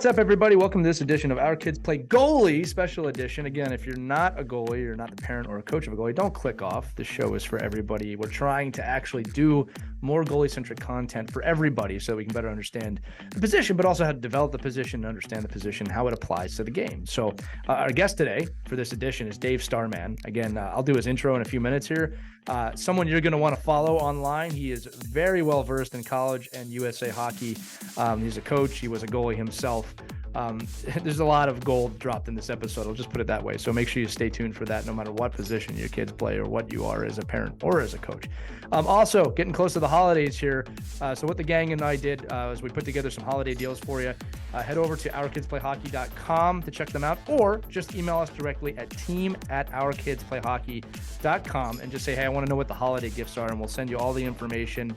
What's up, everybody? Welcome to this edition of Our Kids Play Goalie special edition. Again, if you're not a goalie, you're not the parent or a coach of a goalie, don't click off. This show is for everybody. We're trying to actually do more goalie-centric content for everybody so we can better understand the position, but also how to develop the position, understand the position, how it applies to the game. So our guest today for this edition is Dave Starman. Again, I'll do his intro in a few minutes here. Someone you're going to want to follow online. He is very well versed in college and USA hockey. He's a coach. He was a goalie himself. There's a lot of gold dropped in this episode. I'll just put it that way. So make sure you stay tuned for that, no matter what position your kids play or what you are as a parent or as a coach. Also, getting close to the holidays here. So what the gang and I did is we put together some holiday deals for you. Head over to ourkidsplayhockey.com to check them out, or just email us directly at team@ourkidsplayhockey.com and just say, hey, I want to know what the holiday gifts are, and we'll send you all the information.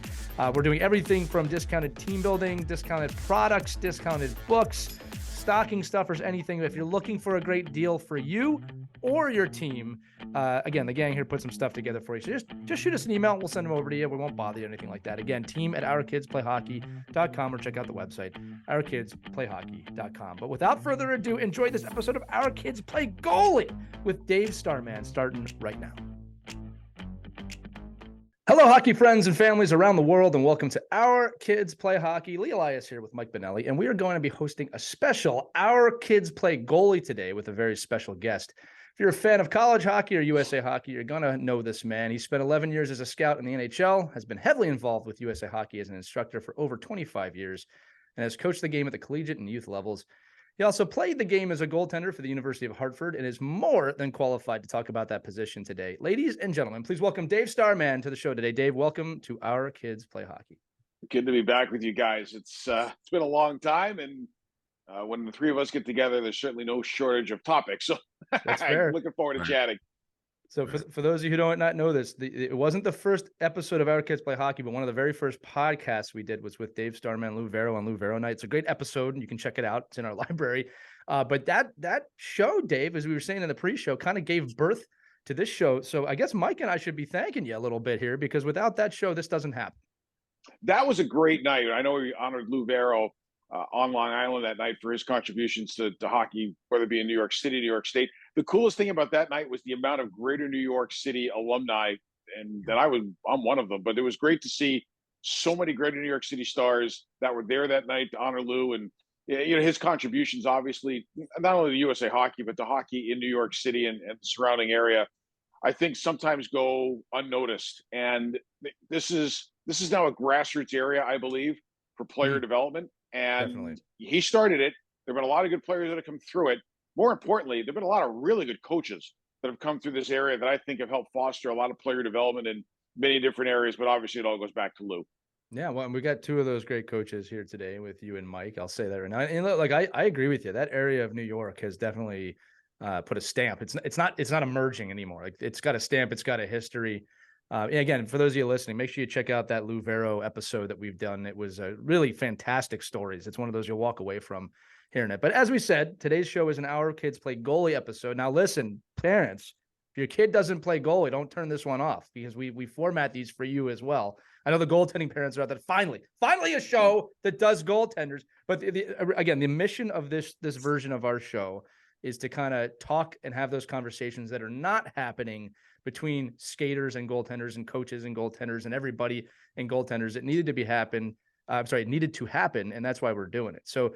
We're doing everything from discounted team building, discounted products, discounted books, stocking stuffers, anything. If you're looking for a great deal for you or your team, again, the gang here put some stuff together for you. So just shoot us an email. We'll send them over to you. We won't bother you or anything like that. Again, team@ourkidsplayhockey.com, or check out the website, ourkidsplayhockey.com. But without further ado, enjoy this episode of Our Kids Play Goalie with Dave Starman, starting right now. Hello, hockey friends and families around the world, and welcome to Our Kids Play Hockey. Lee Elias here with Mike Benelli, and we are going to be hosting a special Our Kids Play Goalie today with a very special guest. If you're a fan of college hockey or USA hockey, you're going to know this man. He spent 11 years as a scout in the NHL, has been heavily involved with USA hockey as an instructor for over 25 years, and has coached the game at the collegiate and youth levels. He also played the game as a goaltender for the University of Hartford and is more than qualified to talk about that position today. Ladies and gentlemen, please welcome Dave Starman to the show today. Dave, welcome to Our Kids Play Hockey. Good to be back with you guys. It's been a long time, and when the three of us get together, there's certainly no shortage of topics. So I'm looking forward to chatting. So for those of you who don't not know this, it wasn't the first episode of Our Kids Play Hockey, but one of the very first podcasts we did was with Dave Starman, Lou Vero on Lou Vero Night. It's a great episode, and you can check it out. It's in our library. But that show, Dave, as we were saying in the pre-show, kind of gave birth to this show. So I guess Mike and I should be thanking you a little bit here, because without that show, this doesn't happen. That was a great night. I know we honored Lou Vero on Long Island that night for his contributions to hockey, whether it be in New York City, New York State. The coolest thing about that night was the amount of greater New York City alumni, and that I'm one of them, but it was great to see so many greater New York City stars that were there that night to honor Lou. And his contributions, obviously, not only to USA hockey, but to hockey in New York City and the surrounding area, I think sometimes go unnoticed. And this is now a grassroots area, I believe, for player development. And Definitely. He started it. There have been a lot of good players that have come through it. More importantly, there have been a lot of really good coaches that have come through this area that I think have helped foster a lot of player development in many different areas. But obviously, it all goes back to Lou. Yeah, well, we got two of those great coaches here today with you and Mike. I'll say that right now. And look, like I agree with you. That area of New York has definitely put a stamp. It's not emerging anymore. Like, it's got a stamp. It's got a history. And again, for those of you listening, make sure you check out that Lou Vero episode that we've done. It was really fantastic stories. It's one of those you'll walk away from hearing it. But as we said, today's show is an Our Kids Play Goalie episode. Now, listen, parents, if your kid doesn't play goalie, don't turn this one off, because we format these for you as well. I know the goaltending parents are out there. Finally a show that does goaltenders. But again, the mission of this version of our show is to kind of talk and have those conversations that are not happening between skaters and goaltenders and coaches and goaltenders and everybody and goaltenders. It needed to happen. And that's why we're doing it. So,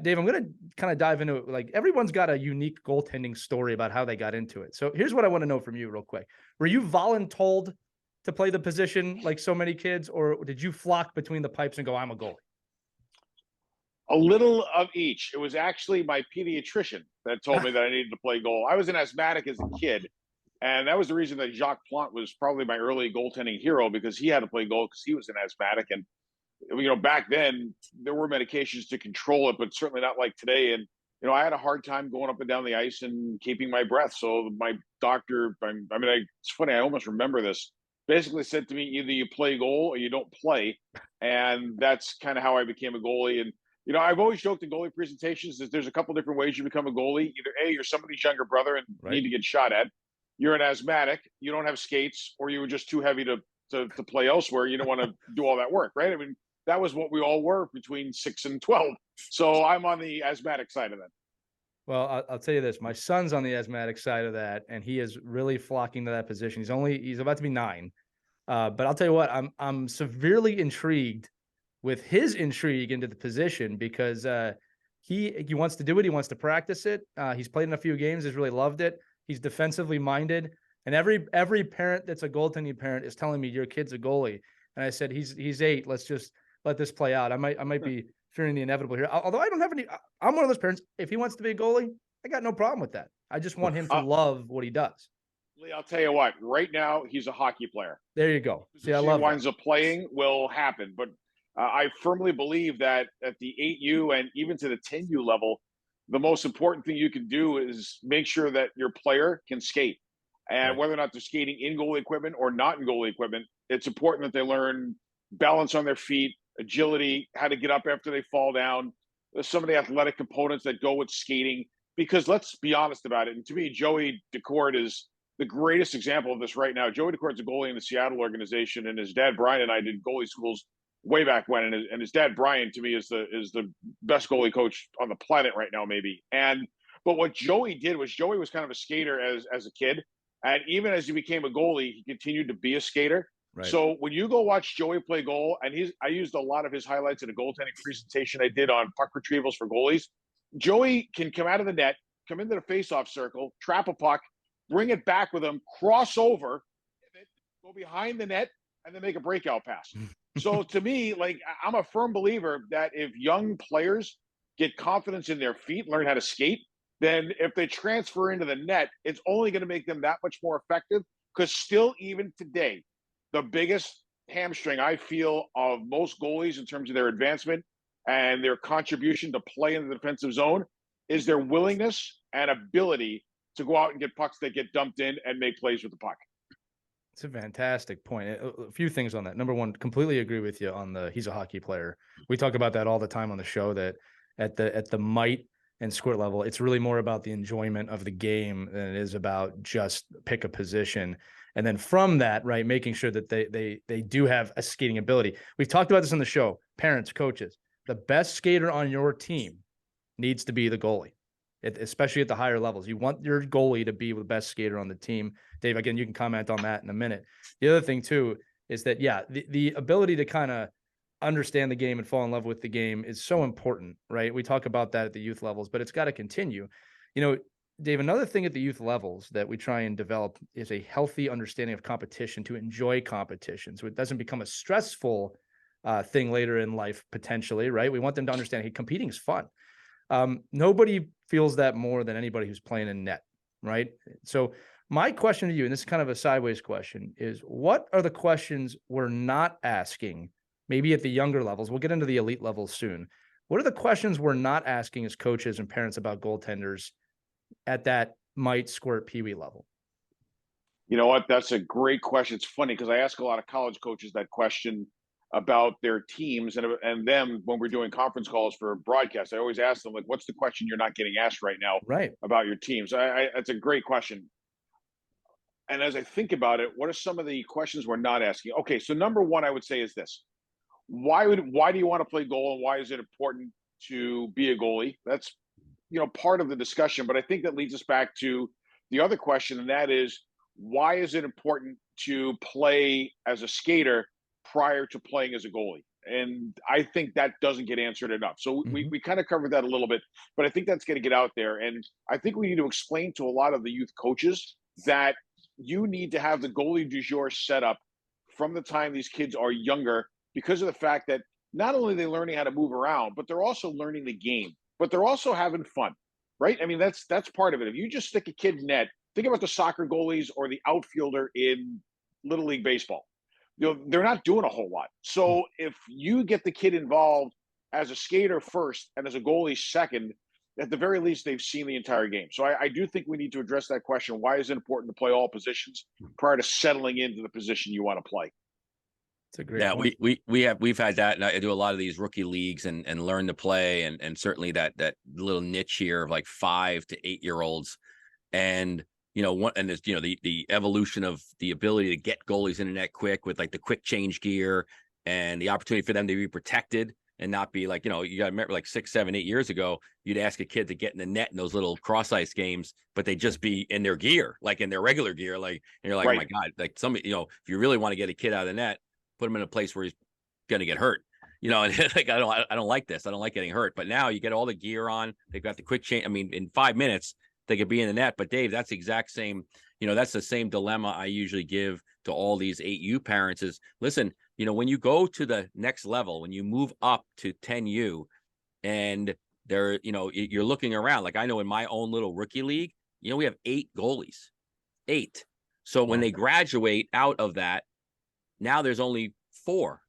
Dave, I'm going to kind of dive into it. Like, everyone's got a unique goaltending story about how they got into it. So here's what I want to know from you real quick. Were you voluntold to play the position like so many kids, or did you flock between the pipes and go, I'm a goalie? A little of each. It was actually my pediatrician that told me that I needed to play goal. I was an asthmatic as a kid, and that was the reason that Jacques Plante was probably my early goaltending hero, because he had to play goal because he was an asthmatic. And back then there were medications to control it, but certainly not like today. And I had a hard time going up and down the ice and keeping my breath. So my doctor, it's funny, I almost remember this, basically said to me, either you play goal or you don't play. And that's kind of how I became a goalie. And I've always joked in goalie presentations that there's a couple different ways you become a goalie. Either A, you're somebody's younger brother and need to get shot at. You're an asthmatic, you don't have skates, or you were just too heavy to play elsewhere. You don't want to do all that work, right? I mean, that was what we all were between 6 and 12. So I'm on the asthmatic side of that. Well, I'll tell you this: my son's on the asthmatic side of that, and he is really flocking to that position. He's about to be 9, but I'll tell you what, I'm severely intrigued with his intrigue into the position because he wants to do it. He wants to practice it. He's played in a few games. He's really loved it. He's defensively minded, and every parent that's a goaltending parent is telling me your kid's a goalie. And I said he's 8. Let's just let this play out. I might be fearing the inevitable here. Although I don't have any. I'm one of those parents. If he wants to be a goalie, I got no problem with that. I just want him to love what he does. Lee, I'll tell you what. Right now, he's a hockey player. There you go. See, I he love winds that. up playing will happen, but I firmly believe that at the 8U and even to the 10U level, the most important thing you can do is make sure that your player can skate. And Right. whether or not they're skating in goalie equipment or not in goalie equipment, it's important that they learn balance on their feet, agility, how to get up after they fall down, some of the athletic components that go with skating. Because let's be honest about it. And to me, Joey Decourt is the greatest example of this right now. Joey Decourt's a goalie in the Seattle organization, and his dad Brian and I did goalie schools way back when. And his dad Brian, to me, is the best goalie coach on the planet right now, maybe. But what Joey did was Joey was kind of a skater as a kid, and even as he became a goalie, he continued to be a skater. Right. So when you go watch Joey play goal, and I used a lot of his highlights in a goaltending presentation I did on puck retrievals for goalies. Joey can come out of the net, come into the faceoff circle, trap a puck, bring it back with him, cross over, go behind the net, and then make a breakout pass. So to me, like, I'm a firm believer that if young players get confidence in their feet, learn how to skate, then if they transfer into the net, it's only going to make them that much more effective. Because still, even today, the biggest hamstring I feel of most goalies in terms of their advancement and their contribution to play in the defensive zone is their willingness and ability to go out and get pucks that get dumped in and make plays with the puck. It's a fantastic point. A few things on that. Number one, completely agree with you on he's a hockey player. We talk about that all the time on the show, that at the might and squirt level, it's really more about the enjoyment of the game than it is about just pick a position. And then from that, right, making sure that they do have a skating ability. We've talked about this on the show. Parents, coaches, the best skater on your team needs to be the goalie. Especially at the higher levels. You want your goalie to be the best skater on the team. Dave, again, you can comment on that in a minute. The other thing too is that, yeah, the ability to kind of understand the game and fall in love with the game is so important, right? We talk about that at the youth levels, but it's got to continue. You know, Dave, another thing at the youth levels that we try and develop is a healthy understanding of competition, to enjoy competition. So it doesn't become a stressful thing later in life, potentially, right? We want them to understand, hey, competing is fun. Nobody feels that more than anybody who's playing in net, right? So my question to you, and this is kind of a sideways question, is what are the questions we're not asking, maybe at the younger levels? We'll get into the elite levels soon. What are the questions we're not asking as coaches and parents about goaltenders at that might squirt peewee level? You know what? That's a great question. It's funny because I ask a lot of college coaches that question about their teams and them when we're doing conference calls for broadcast. I always ask them, like, what's the question you're not getting asked right now Right. about your teams? That's a great question. And as I think about it, what are some of the questions we're not asking? Okay, so number one, I would say is this: why do you want to play goal, and why is it important to be a goalie? That's part of the discussion, but I think that leads us back to the other question, and that is, why is it important to play as a skater prior to playing as a goalie? And I think that doesn't get answered enough. So we kind of covered that a little bit, but I think that's going to get out there. And I think we need to explain to a lot of the youth coaches that you need to have the goalie du jour set up from the time these kids are younger, because of the fact that not only are they learning how to move around, but they're also learning the game, but they're also having fun, right? I mean, that's part of it. If you just stick a kid in net, think about the soccer goalies or the outfielder in Little League Baseball. They're not doing a whole lot. So if you get the kid involved as a skater first and as a goalie second, at the very least, they've seen the entire game. So I do think we need to address that question. Why is it important to play all positions prior to settling into the position you want to play? It's a great point. We've had that, and I do a lot of these rookie leagues and learn to play, and certainly that little niche here of like 5 to 8 year olds, and there's the evolution of the ability to get goalies in the net quick with like the quick change gear, and the opportunity for them to be protected and not be like, you know, you got to remember like 6, 7, 8 years ago, you'd ask a kid to get in the net in those little cross ice games, but they'd just be in their gear, like in their regular gear. Like, and you're like, Right. oh my God, like somebody, you know, if you really want to get a kid out of the net, put him in a place where he's going to get hurt, you know, and like, I don't like this. I don't like getting hurt, but now you get all the gear on, they've got the quick change. I mean, in 5 minutes, they could be in the net, but Dave, that's the exact same, you know, that's the same dilemma I usually give to all these 8U parents is, listen, you know, when you go to the next level, when you move up to 10U and they're, you know, you're looking around, like I know in my own little rookie league, you know, we have 8 goalies, 8. So when they graduate out of that, now there's only 4.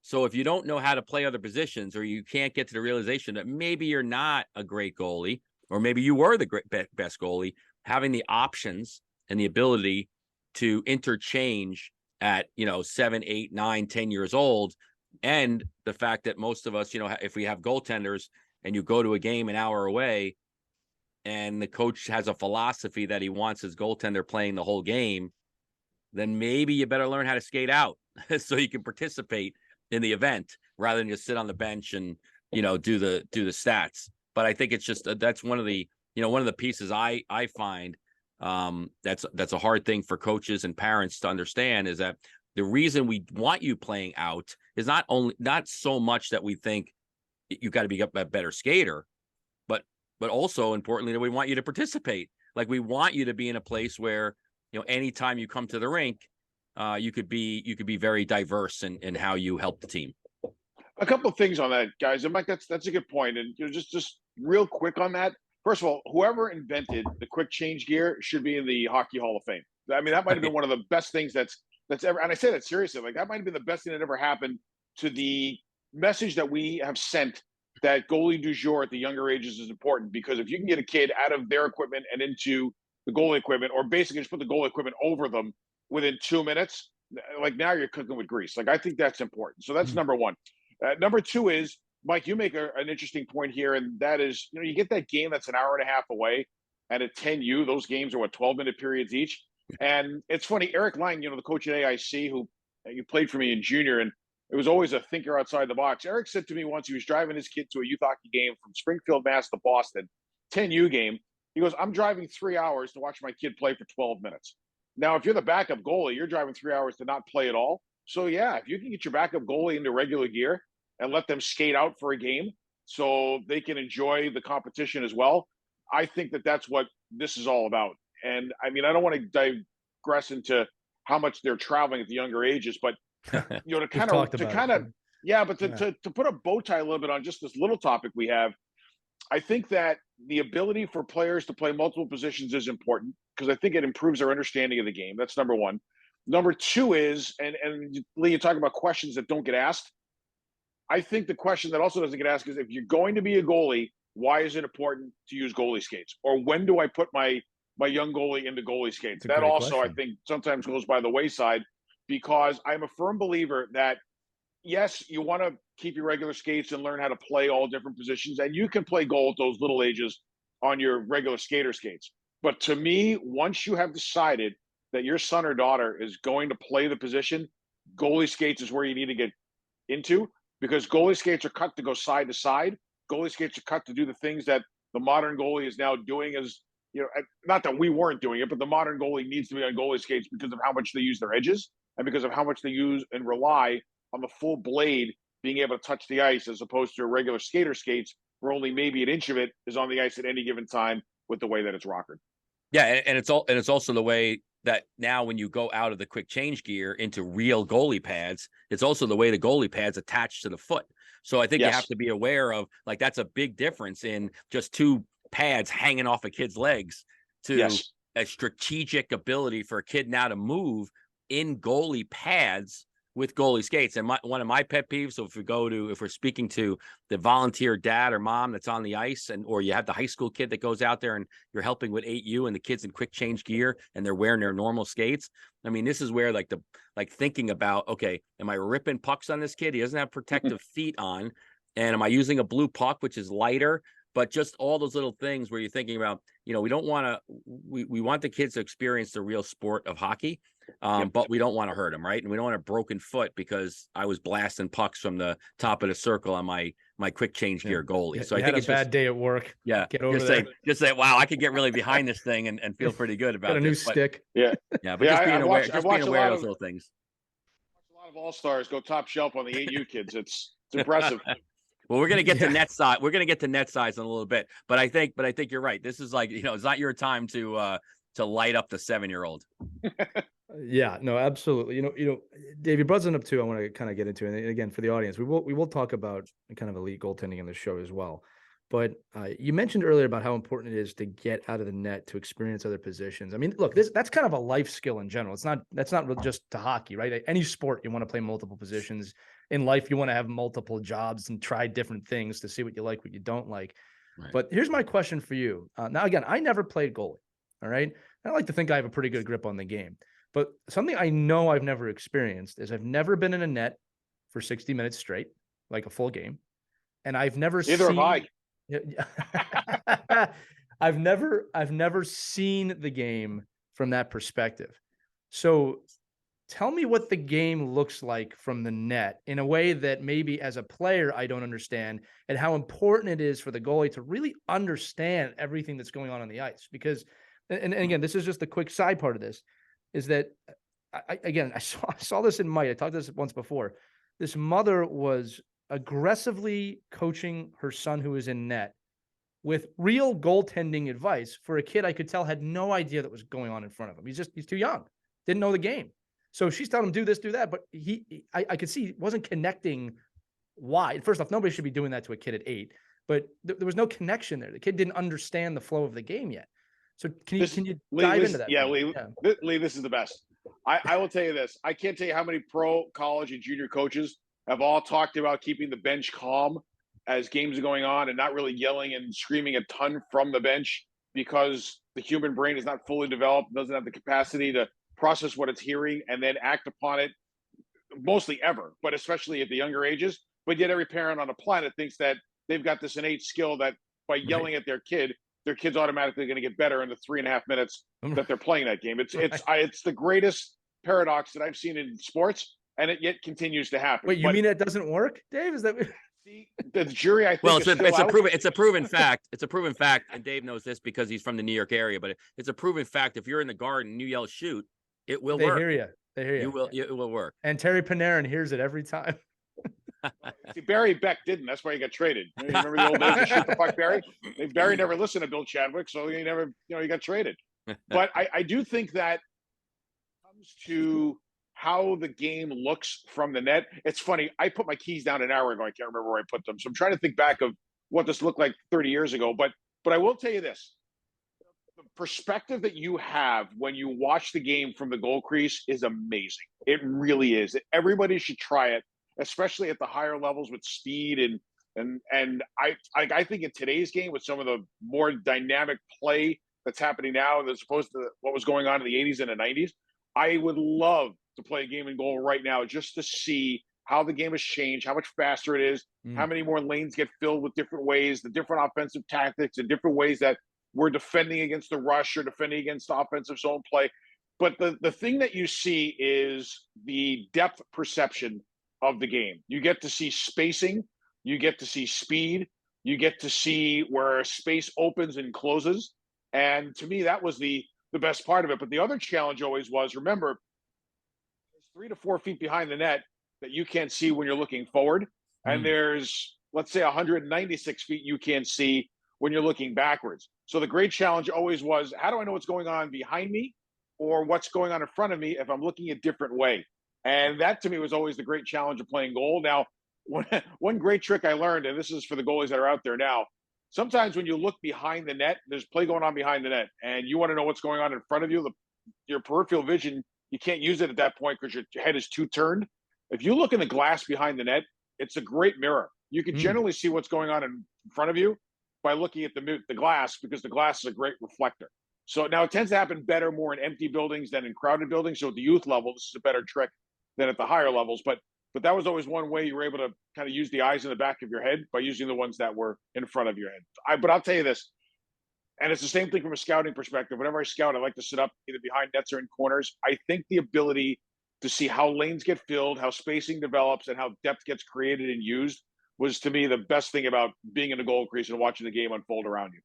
So if you don't know how to play other positions, or you can't get to the realization that maybe you're not a great goalie, or maybe you were the best goalie, having the options and the ability to interchange at, you know, 7, 8, 9, 10 years old. And the fact that most of us, you know, if we have goaltenders and you go to a game an hour away and the coach has a philosophy that he wants his goaltender playing the whole game, then maybe you better learn how to skate out so you can participate in the event rather than just sit on the bench and, you know, do the stats. But I think it's just, that's one of the, you know, one of the pieces I find that's a hard thing for coaches and parents to understand, is that the reason we want you playing out is not so much that we think you got to be a better skater, but also importantly that we want you to participate. Like we want you to be in a place where, you know, anytime you come to the rink, you could be very diverse in how you help the team. A couple of things on that, guys. And Mike, that's a good point. And you know, just real quick on that. First of all, whoever invented the quick change gear should be in the Hockey Hall of Fame. I mean, that might have been one of the best things that's ever, and I say that seriously, like that might have been the best thing that ever happened to the message that we have sent that goalie du jour at the younger ages is important, because if you can get a kid out of their equipment and into the goalie equipment, or basically just put the goalie equipment over them within 2 minutes, like now you're cooking with grease. Like I think that's important. So that's number one. Number two is, Mike, you make an interesting point here, and that is, you know, you get that game that's an hour and a half away, and at 10U, those games are 12-minute periods each. And it's funny, Eric Lang, you know, the coach at AIC, who you played for me in junior, and it was always a thinker outside the box. Eric said to me once, he was driving his kid to a youth hockey game from Springfield, Mass to Boston, 10U game. He goes, I'm driving 3 hours to watch my kid play for 12 minutes. Now, if you're the backup goalie, you're driving 3 hours to not play at all. So yeah, if you can get your backup goalie into regular gear and let them skate out for a game so they can enjoy the competition as well, I think that that's what this is all about. And I mean, I don't want to digress into how much they're traveling at the younger ages, but you know, to kind of yeah, but to put a bow tie a little bit on just this little topic we have, I think that the ability for players to play multiple positions is important, because I think it improves their understanding of the game. That's number one. Number two is, and Lee, you talk about questions that don't get asked. I think the question that also doesn't get asked is, if you're going to be a goalie, why is it important to use goalie skates? Or when do I put my young goalie into goalie skates? That also, question, I think, sometimes goes by the wayside, because I'm a firm believer that, yes, you want to keep your regular skates and learn how to play all different positions, and you can play goal at those little ages on your regular skater skates. But to me, once you have decided that your son or daughter is going to play the position, goalie skates is where you need to get into, because goalie skates are cut to go side to side. Goalie skates are cut to do the things that the modern goalie is now doing. As you know, not that we weren't doing it, but the modern goalie needs to be on goalie skates because of how much they use their edges and because of how much they use and rely on the full blade being able to touch the ice, as opposed to regular skater skates where only maybe an inch of it is on the ice at any given time with the way that it's rockered. Yeah, and it's also the way that now when you go out of the quick change gear into real goalie pads, it's also the way the goalie pads attach to the foot. So I think you have to be aware of, like, that's a big difference in just 2 pads hanging off a kid's legs to a strategic ability for a kid now to move in goalie pads with goalie skates. And one of my pet peeves, so if we're speaking to the volunteer dad or mom that's on the ice, or you have the high school kid that goes out there and you're helping with 8U and the kid's in quick change gear and they're wearing their normal skates. I mean, this is where thinking about, okay, am I ripping pucks on this kid? He doesn't have protective feet on. And am I using a blue puck, which is lighter? But just all those little things where you're thinking about, you know, we don't want to, we want the kids to experience the real sport of hockey, But we don't want to hurt him, right? And we don't want a broken foot because I was blasting pucks from the top of the circle on my quick change gear goalie. So you I had think a it's bad day at work. Yeah, Get over there. Just say, wow, I could get really behind this thing and feel pretty good about Got a new this. stick. Yeah, But just being aware, of those little things. A lot of all-stars go top shelf on the 8U kids. It's impressive. Well, we're gonna get to net size. We're gonna get to net size in a little bit, but I think you're right. This is like, it's not your time to light up the 7-year-old. Yeah, no, absolutely. Dave, you brought something up too. I want to kind of get into it. And again, for the audience, we will talk about kind of elite goaltending in the show as well. But you mentioned earlier about how important it is to get out of the net to experience other positions. I mean, look, that's kind of a life skill in general. That's not just to hockey, right? Any sport, you want to play multiple positions. In life, you want to have multiple jobs and try different things to see what you like, what you don't like. Right. But here's my question for you. Now, again, I never played goalie. All right. I like to think I have a pretty good grip on the game. But something I know I've never experienced is I've never been in a net for 60 minutes straight, like a full game. And I've never Neither have I. I've never seen the game from that perspective. So tell me what the game looks like from the net in a way that maybe as a player I don't understand, and how important it is for the goalie to really understand everything that's going on the ice. Because, and again, this is just the quick side part of this, is that I saw this in Mike. I talked to this once before. This mother was aggressively coaching her son who was in net with real goaltending advice for a kid I could tell had no idea that was going on in front of him. He's too young, didn't know the game. So she's telling him, do this, do that. But I could see he wasn't connecting why. First off, nobody should be doing that to a kid at 8, but there was no connection there. The kid didn't understand the flow of the game yet. So can you dive into that? Yeah, Lee, this is the best. I will tell you this. I can't tell you how many pro, college, and junior coaches have all talked about keeping the bench calm as games are going on and not really yelling and screaming a ton from the bench, because the human brain is not fully developed, doesn't have the capacity to process what it's hearing and then act upon it, mostly ever, but especially at the younger ages. But yet every parent on the planet thinks that they've got this innate skill that by yelling at their kid's automatically going to get better in the 3.5 minutes that they're playing that game. It's the greatest paradox that I've seen in sports, and it yet continues to happen. Wait, you mean that doesn't work, Dave? Is that the jury? I think. Well, it's a proven fact. It's a proven fact, and Dave knows this because he's from the New York area. But it's a proven fact. If you're in the Garden and you yell "shoot," it will work. They hear you. It will work. And Terry Panarin hears it every time. See, Barry Beck didn't. That's why he got traded. You remember the old days of shoot the puck, Barry? Barry never listened to Bill Chadwick, so he never, he got traded. But I do think that comes to how the game looks from the net. It's funny. I put my keys down an hour ago. I can't remember where I put them. So I'm trying to think back of what this looked like 30 years ago. But I will tell you this. The perspective that you have when you watch the game from the goal crease is amazing. It really is. Everybody should try it, especially at the higher levels with speed and I think in today's game with some of the more dynamic play that's happening now as opposed to what was going on in the 80s and the 90s, I would love to play a game in goal right now just to see how the game has changed, how much faster it is, how many more lanes get filled with different ways, the different offensive tactics and different ways that we're defending against the rush or defending against offensive zone play. But the thing that you see is the depth perception of the game. You get to see spacing, you get to see speed, you get to see where space opens and closes. And to me, that was the best part of it. But the other challenge always was, remember, there's 3 to 4 feet behind the net that you can't see when you're looking forward. And there's, let's say, 196 feet you can't see when you're looking backwards. So the great challenge always was, how do I know what's going on behind me or what's going on in front of me if I'm looking a different way? And that to me was always the great challenge of playing goal. Now, one great trick I learned, and this is for the goalies that are out there now, sometimes when you look behind the net, there's play going on behind the net, and you want to know what's going on in front of you. Your peripheral vision, you can't use it at that point because your head is too turned. If you look in the glass behind the net, it's a great mirror. You can generally see what's going on in front of you by looking at the glass, because the glass is a great reflector. So now it tends to happen better more in empty buildings than in crowded buildings. So at the youth level, this is a better trick than at the higher levels. But that was always one way you were able to kind of use the eyes in the back of your head by using the ones that were in front of your head. But I'll tell you this, And it's the same thing from a scouting perspective. Whenever I scout, I like to sit up either behind nets or in corners. I think the ability to see how lanes get filled, how spacing develops, and how depth gets created and used was, to me, the best thing about being in the goal crease and watching the game unfold around you.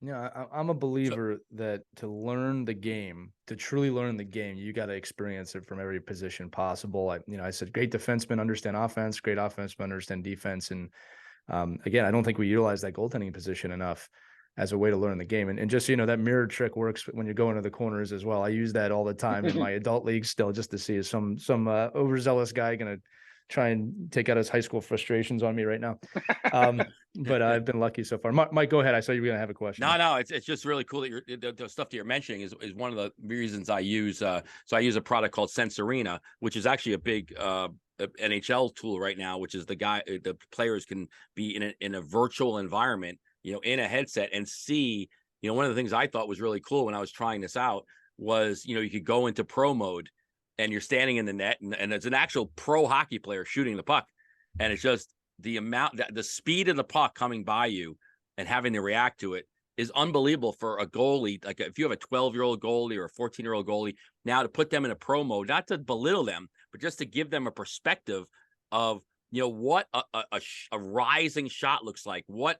Yeah, I'm a believer that to learn the game, to truly learn the game, you got to experience it from every position possible. I said great defensemen understand offense, great offensemen understand defense, and again, I don't think we utilize that goaltending position enough as a way to learn the game. And just so you know, that mirror trick works when you're going to the corners as well. I use that all the time in my adult league still, just to see is some overzealous guy going to try and take out his high school frustrations on me right now. But I've been lucky so far. Mike, go ahead. I saw you were going to have a question. No, it's just really cool that the stuff that you're mentioning is one of the reasons I use. So I use a product called Sensorina, which is actually a big NHL tool right now, which is the players can be in a virtual environment, in a headset and see. One of the things I thought was really cool when I was trying this out was, you could go into pro mode and you're standing in the net and it's an actual pro hockey player shooting the puck. And it's just the speed of the puck coming by you and having to react to it is unbelievable for a goalie. Like if you have a 12-year-old goalie or a 14-year-old goalie, now to put them in a pro mode, not to belittle them, but just to give them a perspective of, what a rising shot looks like, what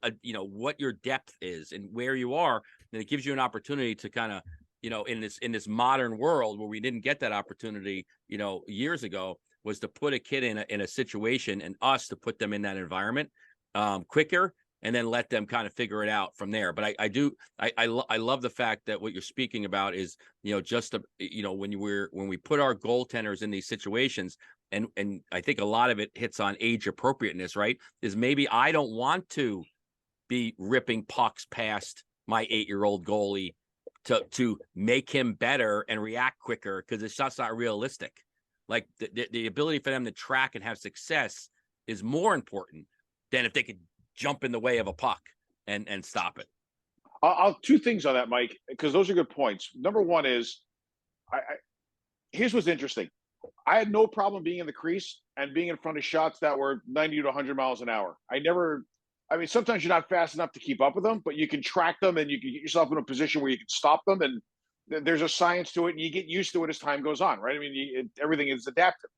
your depth is and where you are. And it gives you an opportunity to kind of, in this modern world where we didn't get that opportunity, years ago, was to put a kid in a situation and us to put them in that environment quicker and then let them kind of figure it out from there. But I love the fact that what you're speaking about is, when we put our goaltenders in these situations, and I think a lot of it hits on age appropriateness, right? Is maybe I don't want to be ripping pucks past my 8-year-old goalie to make him better and react quicker, because it's just not realistic. Like the ability for them to track and have success is more important than if they could jump in the way of a puck and stop it. I'll two things on that, Mike, because those are good points. Number one is, here's what's interesting. I had no problem being in the crease and being in front of shots that were 90 to 100 miles an hour. Sometimes you're not fast enough to keep up with them, but you can track them and you can get yourself in a position where you can stop them. And there's a science to it, and you get used to it as time goes on, right? Everything is adaptive.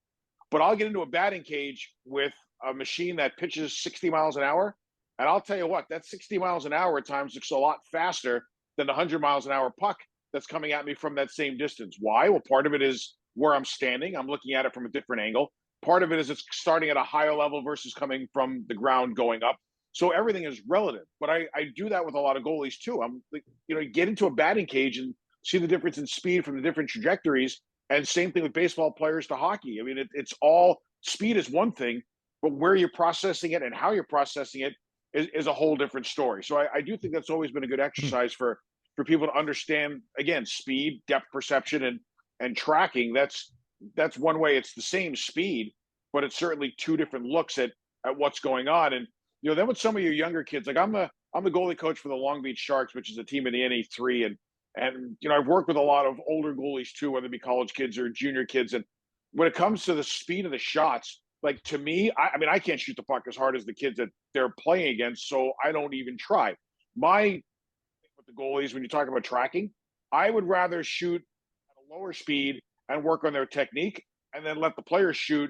But I'll get into a batting cage with a machine that pitches 60 miles an hour, and I'll tell you what, that 60 miles an hour at times looks a lot faster than the 100 miles an hour puck that's coming at me from that same distance. Why? Well, part of it is where I'm standing. I'm looking at it from a different angle. Part of it is it's starting at a higher level versus coming from the ground going up. So everything is relative. But I do that with a lot of goalies too. You get into a batting cage and see the difference in speed from the different trajectories. And same thing with baseball players to hockey. It's all speed is one thing, but where you're processing it and how you're processing it is a whole different story. So I do think that's always been a good exercise for people to understand, again, speed, depth perception, and tracking. That's one way. It's the same speed, but it's certainly two different looks at what's going on. And then with some of your younger kids, like I'm the goalie coach for the Long Beach Sharks, which is a team in the NA3, and I've worked with a lot of older goalies too, whether it be college kids or junior kids. And when it comes to the speed of the shots, like to me, I can't shoot the puck as hard as the kids that they're playing against, so I don't even try. With the goalies, when you talk about tracking, I would rather shoot at a lower speed and work on their technique, and then let the players shoot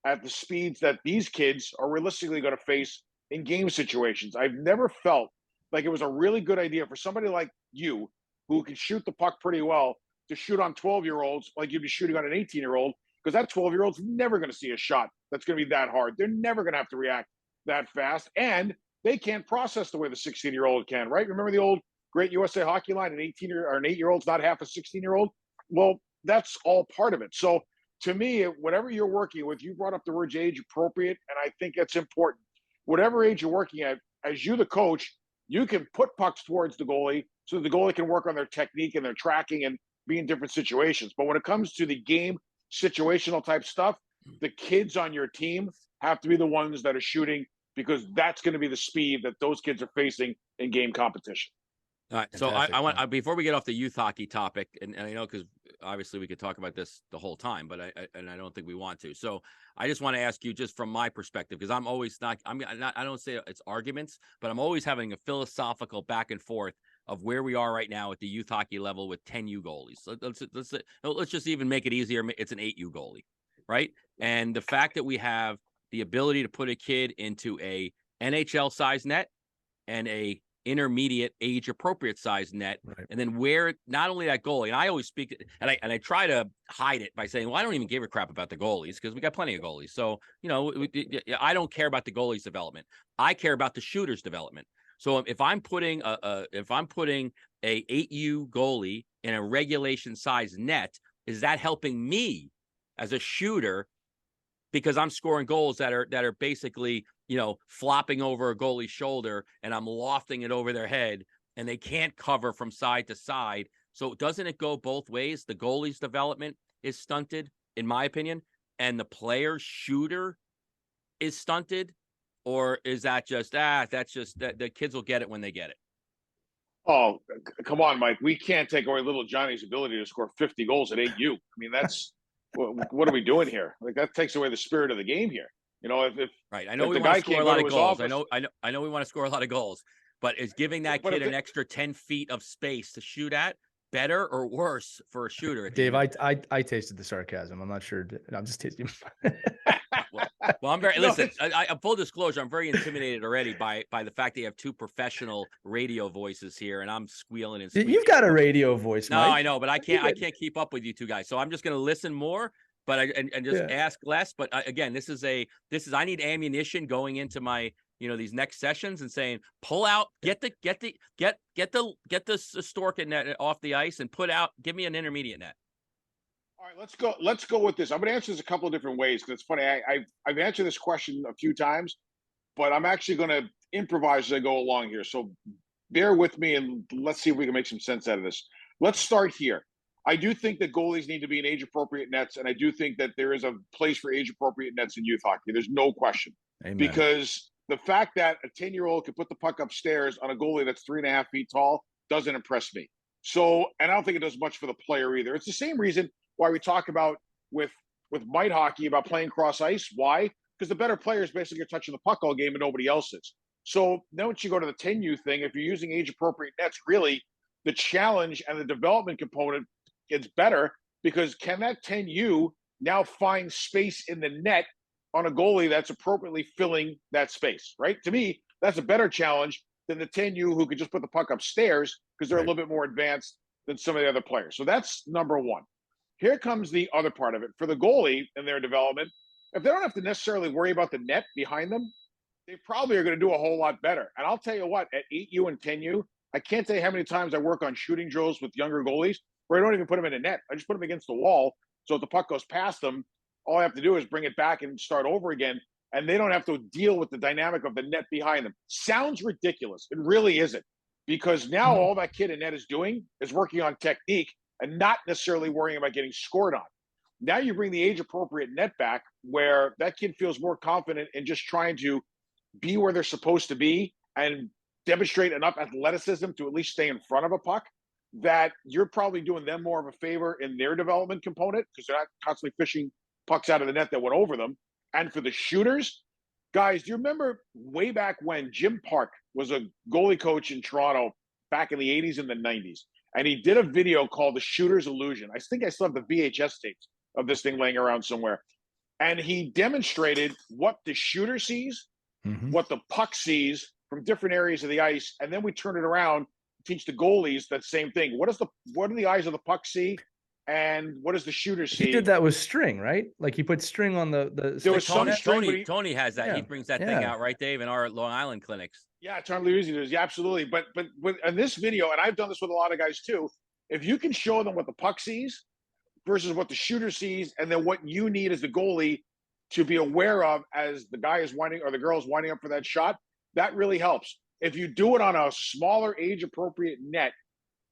at the speeds that these kids are realistically going to face in game situations. I've never felt like it was a really good idea for somebody like you, who can shoot the puck pretty well, to shoot on 12-year-olds like you'd be shooting on an 18-year-old, because that 12-year-old's never going to see a shot that's going to be that hard. They're never going to have to react that fast, and they can't process the way the 16-year-old can, right? Remember the old great USA hockey line, an 8-year-old's not half a 16-year-old? Well, that's all part of it. So to me, whatever you're working with, you brought up the word age appropriate, and I think that's important. Whatever age you're working at, as you, the coach, you can put pucks towards the goalie so that the goalie can work on their technique and their tracking and be in different situations. But when it comes to the game situational type stuff, the kids on your team have to be the ones that are shooting, because that's going to be the speed that those kids are facing in game competition. All right. So I want, before we get off the youth hockey topic, and I know, because obviously we could talk about this the whole time, but I don't think we want to. So I just want to ask you, just from my perspective, because I don't say it's arguments, but I'm always having a philosophical back and forth of where we are right now at the youth hockey level with 10U goalies. Let's just even make it easier. It's an 8U goalie, right? And the fact that we have the ability to put a kid into a NHL size net and a intermediate age appropriate size net, Right. and then where not only that goalie, and I always speak, and I try to hide it by saying, well, I don't even give a crap about the goalies because we got plenty of goalies. So, you know, I don't care about the goalies development. I care about the shooters development. So if I'm putting a 8U goalie in a regulation size net, is that helping me as a shooter? Because I'm scoring goals that are basically, you know, flopping over a goalie's shoulder and I'm lofting it over their head and they can't cover from side to side. So doesn't it go both ways? The goalie's development is stunted, in my opinion, and the player shooter is stunted? Or is that just, that's just that the kids will get it when they get it? Oh, come on, Mike. We can't take away little Johnny's ability to score 50 goals at 8U. I mean, that's what are we doing here? Like, that takes away the spirit of the game here. You know, if right, I know if we want to score a lot of goals. Office, I know we want to score a lot of goals, but is giving that kid an extra 10 feet of space to shoot at better or worse for a shooter? Dave, I tasted the sarcasm. I'm not sure. I'm just tasting. Well, I'm very listen. I full disclosure, I'm very intimidated already by the fact that you have two professional radio voices here, and I'm squealing and squeaking. You've got a radio voice, no, Mike. I know, but I can't keep up with you two guys. So I'm just going to listen more, but ask less. But again, this is I need ammunition going into my these next sessions and saying, pull out, get the Stork net off the ice and give me an intermediate net. All right, let's go with this. I'm going to answer this a couple of different ways because it's funny. I've answered this question a few times, but I'm actually going to improvise as I go along here. So bear with me and let's see if we can make some sense out of this. Let's start here. I do think that goalies need to be in age-appropriate nets, and I do think that there is a place for age-appropriate nets in youth hockey. There's no question. Amen. Because the fact that a 10-year-old can put the puck upstairs on a goalie that's 3.5 feet tall doesn't impress me. So, and I don't think it does much for the player either. It's the same reason why we talk about with mite hockey about playing cross ice. Why? Because the better players basically are touching the puck all game and nobody else is. So now once you go to the 10U thing, if you're using age-appropriate nets, really the challenge and the development component gets better because can that 10U now find space in the net on a goalie that's appropriately filling that space, right? To me, that's a better challenge than the 10U who could just put the puck upstairs because they're a little bit more advanced than some of the other players. So that's number one. Here comes the other part of it. For the goalie and their development, if they don't have to necessarily worry about the net behind them, they probably are going to do a whole lot better. And I'll tell you what, at 8U and 10U, I can't tell you how many times I work on shooting drills with younger goalies where I don't even put them in a net. I just put them against the wall. So if the puck goes past them, all I have to do is bring it back and start over again. And they don't have to deal with the dynamic of the net behind them. Sounds ridiculous. It really isn't. Because now all that kid in net is doing is working on technique and not necessarily worrying about getting scored on. Now you bring the age-appropriate net back where that kid feels more confident in just trying to be where they're supposed to be and demonstrate enough athleticism to at least stay in front of a puck, that you're probably doing them more of a favor in their development component because they're not constantly fishing pucks out of the net that went over them. And for the shooters, guys, do you remember way back when Jim Park was a goalie coach in Toronto back in the 80s and the 90s? And he did a video called The Shooter's Illusion. I think I still have the VHS tapes of this thing laying around somewhere. And he demonstrated what the shooter sees, what the puck sees from different areas of the ice. And then we turn it around, teach the goalies that same thing. What do the eyes of the puck see? And what does the shooter see? He did that with string, right? Like he put string on the there was some Tony has that. Yeah. He brings that thing out, right, Dave, in our Long Island clinics. Yeah, Tony Luizzi does. Yeah, absolutely. But in this video, and I've done this with a lot of guys too, if you can show them what the puck sees versus what the shooter sees, and then what you need as the goalie to be aware of as the guy is winding or the girl is winding up for that shot, that really helps. If you do it on a smaller age-appropriate net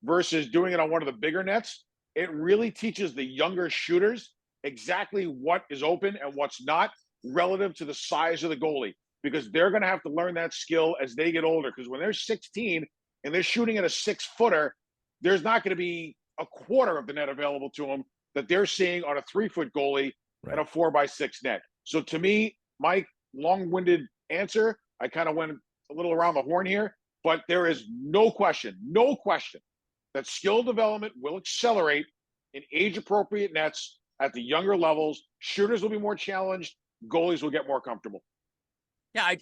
versus doing it on one of the bigger nets, it really teaches the younger shooters exactly what is open and what's not relative to the size of the goalie, because they're going to have to learn that skill as they get older. Because when they're 16 and they're shooting at a 6-footer, there's not going to be a quarter of the net available to them that they're seeing on a 3-foot goalie and a 4x6 net. So to me, my long-winded answer, I kind of went a little around the horn here. But there is no question that skill development will accelerate in age-appropriate nets at the younger levels. Shooters will be more challenged. Goalies will get more comfortable. Yeah,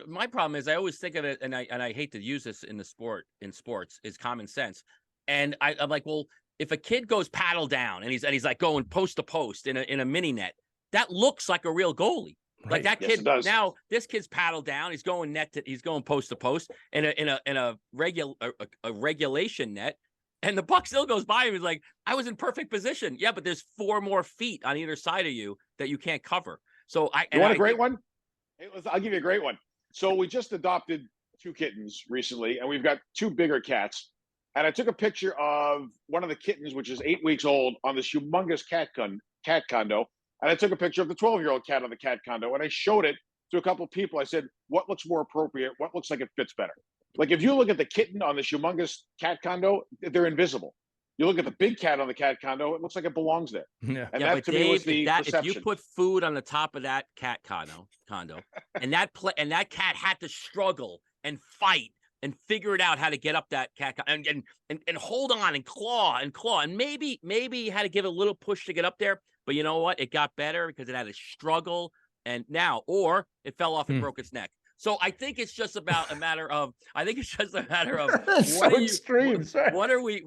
my problem is I always think of it, and I hate to use this in sports, is common sense. And I'm like, well, if a kid goes paddle down and he's like going post to post in a mini net, that looks like a real goalie. Right. Like that Yes, kid it does. now, this kid's paddle down. He's going he's going post to post in a regulation net, and the puck still goes by him. He's like, I was in perfect position. Yeah, but there's 4 more feet on either side of you that you can't cover. So You want a great one? Hey, I'll give you a great one. So we just adopted 2 kittens recently, and we've got 2 bigger cats. And I took a picture of one of the kittens, which is 8 weeks old, on this humongous cat condo. And I took a picture of the 12-year-old cat on the cat condo, and I showed it to a couple of people. I said, what looks more appropriate? What looks like it fits better? Like, if you look at the kitten on this humongous cat condo, they're invisible. You look at the big cat on the cat condo, it looks like it belongs there. Yeah. And Yeah, that to me was the perception. If you put food on the top of that cat condo, and that cat had to struggle and fight and figure it out how to get up that cat and hold on and claw and maybe he had to give it a little push to get up there, but you know what? It got better because it had to struggle, or it fell off and broke its neck. So I think it's just about a matter of. So extreme. Sorry. What are we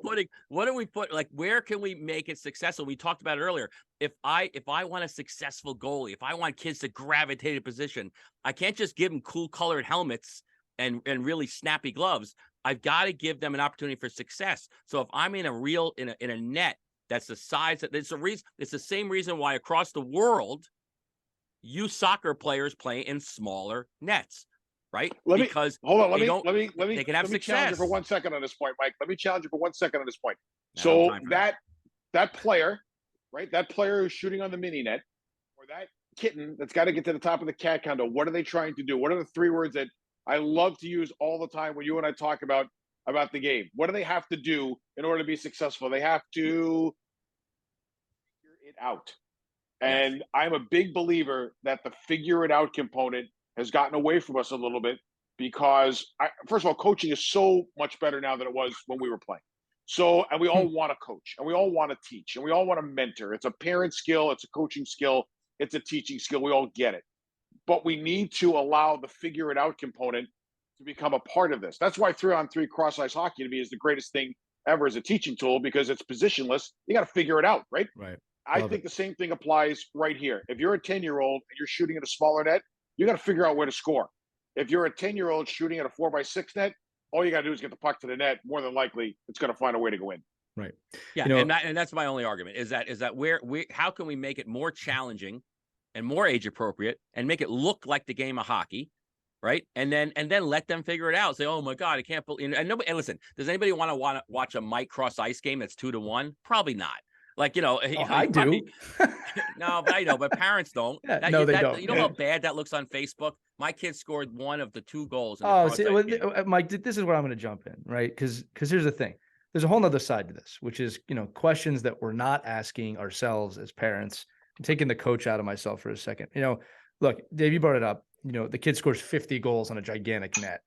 putting? Like, where can we make it successful? We talked about it earlier. If I want a successful goalie, if I want kids to gravitate to position, I can't just give them cool colored helmets and really snappy gloves. I've got to give them an opportunity for success. So if I'm in a net that's the size that it's the same reason why across the world youth soccer players play in smaller nets, right? Let me can have success. Challenge you for 1 second on this point, Mike. Let me challenge you for 1 second on this point. I So don't have time for that player, right? That player who's shooting on the mini net, or that kitten that's got to get to the top of the cat condo. What are they trying to do? What are the 3 words that I love to use all the time when you and I talk about the game? What do they have to do in order to be successful? They have to figure it out. And Yes. I'm a big believer that the figure it out component has gotten away from us a little bit because, first of all, coaching is so much better now than it was when we were playing. So, and we all want to coach, and we all want to teach, and we all want to mentor. It's a parent skill, it's a coaching skill, it's a teaching skill. We all get it. But we need to allow the figure it out component to become a part of this. That's why 3-on-3 cross-ice hockey to me is the greatest thing ever as a teaching tool, because it's positionless. You got to figure it out, right? Right. I think the same thing applies right here. If you're a 10-year-old and you're shooting at a smaller net, you got to figure out where to score. If you're a 10-year-old shooting at a 4x6 net, all you got to do is get the puck to the net. More than likely, it's going to find a way to go in. Right. Yeah, and that's my only argument is that how can we make it more challenging and more age appropriate and make it look like the game of hockey, right? And then let them figure it out. Say, oh my God, I can't believe. And listen, does anybody want to watch a Mike Cross ice game that's 2-1? Probably not. Like, I do. No, but I know, but parents don't. Yeah, no, they don't. You know how bad that looks on Facebook? My kid scored 1 of the 2 goals. Mike, this is where I'm going to jump in, right? Because here's the thing. There's a whole nother side to this, which is, questions that we're not asking ourselves as parents. I'm taking the coach out of myself for a second. Look, Dave, you brought it up. The kid scores 50 goals on a gigantic net,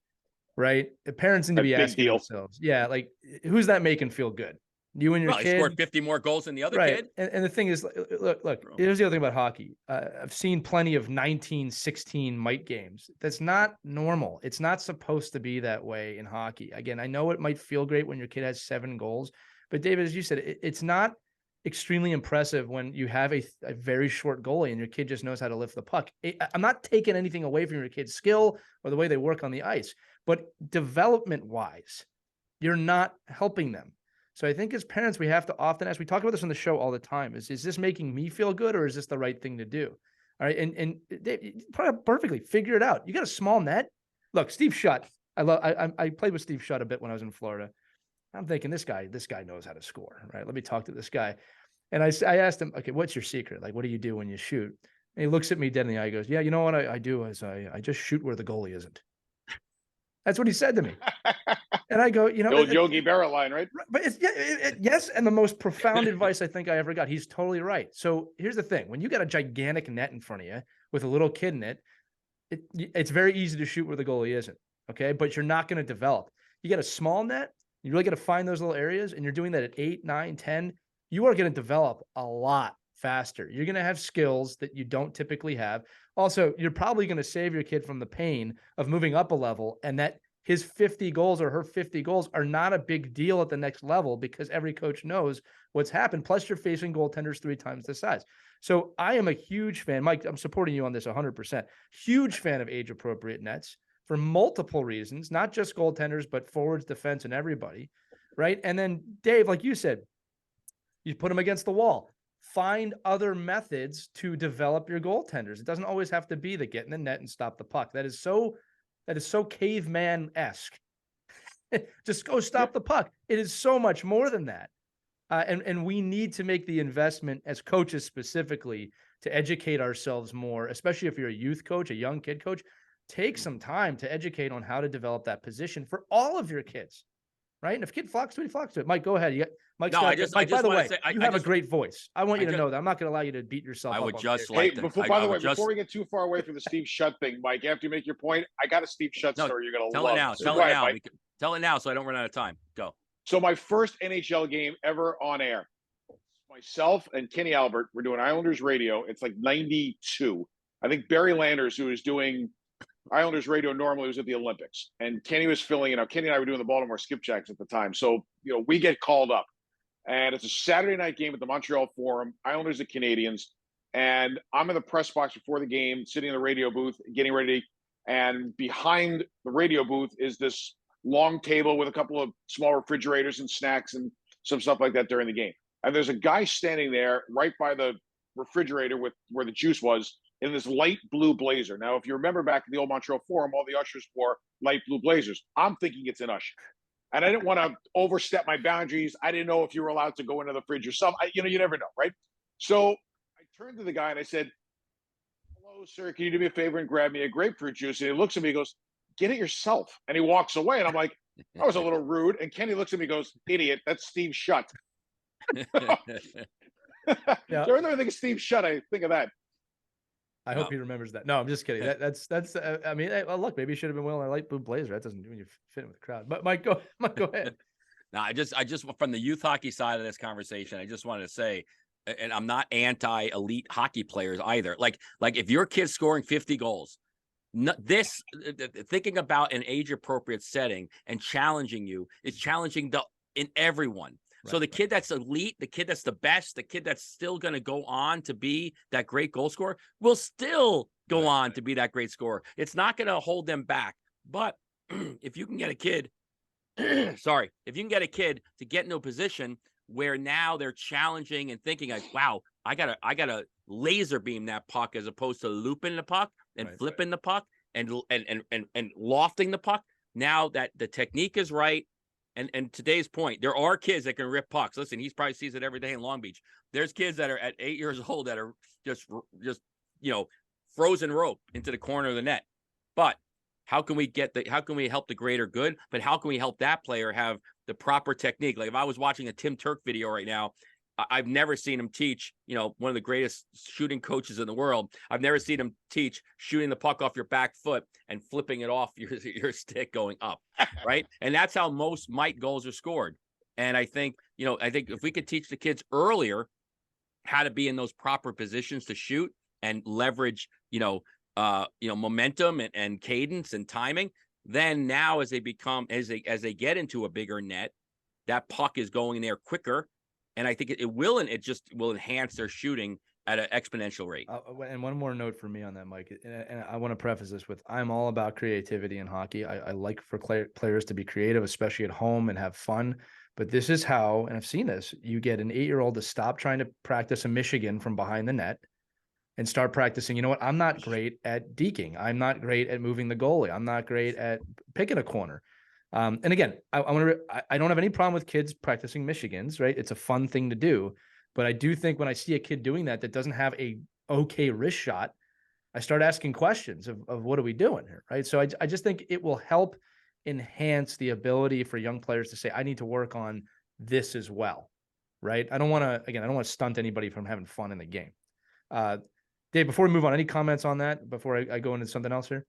right? The parents need to be asking themselves, like, who's that making feel good? You and your kid. He scored 50 more goals than the other kid. And the thing is, look, here's the other thing about hockey. I've seen plenty of 19-16 mite games. That's not normal. It's not supposed to be that way in hockey. Again, I know it might feel great when your kid has 7 goals, but David, as you said, it's not extremely impressive when you have a very short goalie and your kid just knows how to lift the puck. I'm not taking anything away from your kid's skill or the way they work on the ice, but development-wise, you're not helping them. So I think as parents, we have to often ask, we talk about this on the show all the time, is this making me feel good or is this the right thing to do? All right. And Dave, perfectly figure it out. You got a small net. Look, Steve Shutt. I played with Steve Shutt a bit when I was in Florida. I'm thinking this guy knows how to score, right? Let me talk to this guy. And I asked him, okay, what's your secret? Like, what do you do when you shoot? And he looks at me dead in the eye. He goes, yeah, you know what I do is I just shoot where the goalie isn't. That's what he said to me. And I go, the old Yogi Berra line, right? But yes, and the most profound advice I think I ever got. He's totally right. So here's the thing. When you got a gigantic net in front of you with a little kid in it, it's very easy to shoot where the goalie isn't. Okay. But you're not going to develop. You get a small net, you really got to find those little areas, and you're doing that at 8, 9, 10. You are going to develop a lot faster. You're going to have skills that you don't typically have. Also, you're probably going to save your kid from the pain of moving up a level, and that his 50 goals or her 50 goals are not a big deal at the next level because every coach knows what's happened. Plus, you're facing goaltenders 3 times the size. So I am a huge fan. Mike, I'm supporting you on this 100%. Huge fan of age-appropriate nets for multiple reasons, not just goaltenders, but forwards, defense, and everybody, right? And then, Dave, like you said, you put them against the wall. Find other methods to develop your goaltenders. It doesn't always have to be the get in the net and stop the puck. That is so caveman-esque. Just go stop the puck. It is so much more than that. And we need to make the investment as coaches specifically to educate ourselves more, especially if you're a youth coach, a young kid coach. Take some time to educate on how to develop that position for all of your kids, right? And if kid flocks to it, he flocks to it. Mike, go ahead. Mike's No, got, I just Mike, by the wanna way, say, you have a great voice. I want you to just- know that. I'm not going to allow you to beat yourself I up. would on just there. like Hey, to. by the way, just, before we get too far away from the Steve Shutt thing, Mike, after you make your point, I got a Steve Shutt No, story you're going to tell love. it now. So Tell go it ahead, now. Mike. Tell it now, so I don't run out of time. Go. So my first NHL game ever on air, myself and Kenny Albert were doing Islanders radio. It's like 92. I think Barry Landers, who was doing Islanders radio normally, was at the Olympics. And Kenny was filling, Kenny and I were doing the Baltimore Skipjacks at the time. So, we get called up. And it's a Saturday night game at the Montreal Forum, Islanders and Canadiens. And I'm in the press box before the game, sitting in the radio booth, getting ready. And behind the radio booth is this long table with a couple of small refrigerators and snacks and some stuff like that during the game. And there's a guy standing there right by the refrigerator with where the juice was in this light blue blazer. Now, if you remember back in the old Montreal Forum, all the ushers wore light blue blazers. I'm thinking it's an usher. And I didn't want to overstep my boundaries. I didn't know if you were allowed to go into the fridge or something. You never know, right? So I turned to the guy and I said, "Hello, sir, can you do me a favor and grab me a grapefruit juice?" And he looks at me and goes, "Get it yourself." And he walks away. And I'm like, I was a little rude. And Kenny looks at me and goes, "Idiot, that's Steve Shutt." Yeah. So every time I think of Steve Shutt, I think of that. I hope he remembers that. No, I'm just kidding. That's. I mean, hey, well, look, maybe he should have been wearing a light blue blazer. That doesn't mean you fit in with the crowd. But Mike, go ahead. No, I just from the youth hockey side of this conversation, I just wanted to say, and I'm not anti-elite hockey players either. Like if your kid's scoring 50 goals, thinking about an age-appropriate setting and challenging you is challenging in everyone. So the kid that's elite, the kid that's the best, the kid that's still going to go on to be that great goal scorer will still go on to be that great scorer. It's not going to hold them back. But if you can get a kid, if you can get a kid to get into a position where now they're challenging and thinking like, wow, I gotta laser beam that puck as opposed to looping the puck and flipping the puck and lofting the puck. Now that the technique is right. And today's point, there are kids that can rip pucks. Listen, he probably sees it every day in Long Beach. There's kids that are at 8 years old that are just frozen rope into the corner of the net. But how can we help the greater good? But how can we help that player have the proper technique? Like if I was watching a Tim Turk video right now, I've never seen him teach, one of the greatest shooting coaches in the world. I've never seen him teach shooting the puck off your back foot and flipping it off your stick going up, right? And that's how most Mike goals are scored. And I think if we could teach the kids how to be in those proper positions to shoot and leverage, momentum and cadence and timing, then now as they get into a bigger net, that puck is going there quicker. And I think it just will enhance their shooting at an exponential rate. And one more note for me on that, Mike, and I want to preface this with, I'm all about creativity in hockey. I like for players to be creative, especially at home, and have fun. But this is how, and I've seen this, you get an 8-year-old to stop trying to practice a Michigan from behind the net and start practicing, you know what, I'm not great at deking. I'm not great at moving the goalie. I'm not great at picking a corner. And again, I don't have any problem with kids practicing Michigans, right? It's a fun thing to do. But I do think when I see a kid doing that doesn't have a okay wrist shot, I start asking questions of what are we doing here, right? So I just think it will help enhance the ability for young players to say, I need to work on this as well, right? I don't want to stunt anybody from having fun in the game. Dave, before we move on, any comments on that before I go into something else here?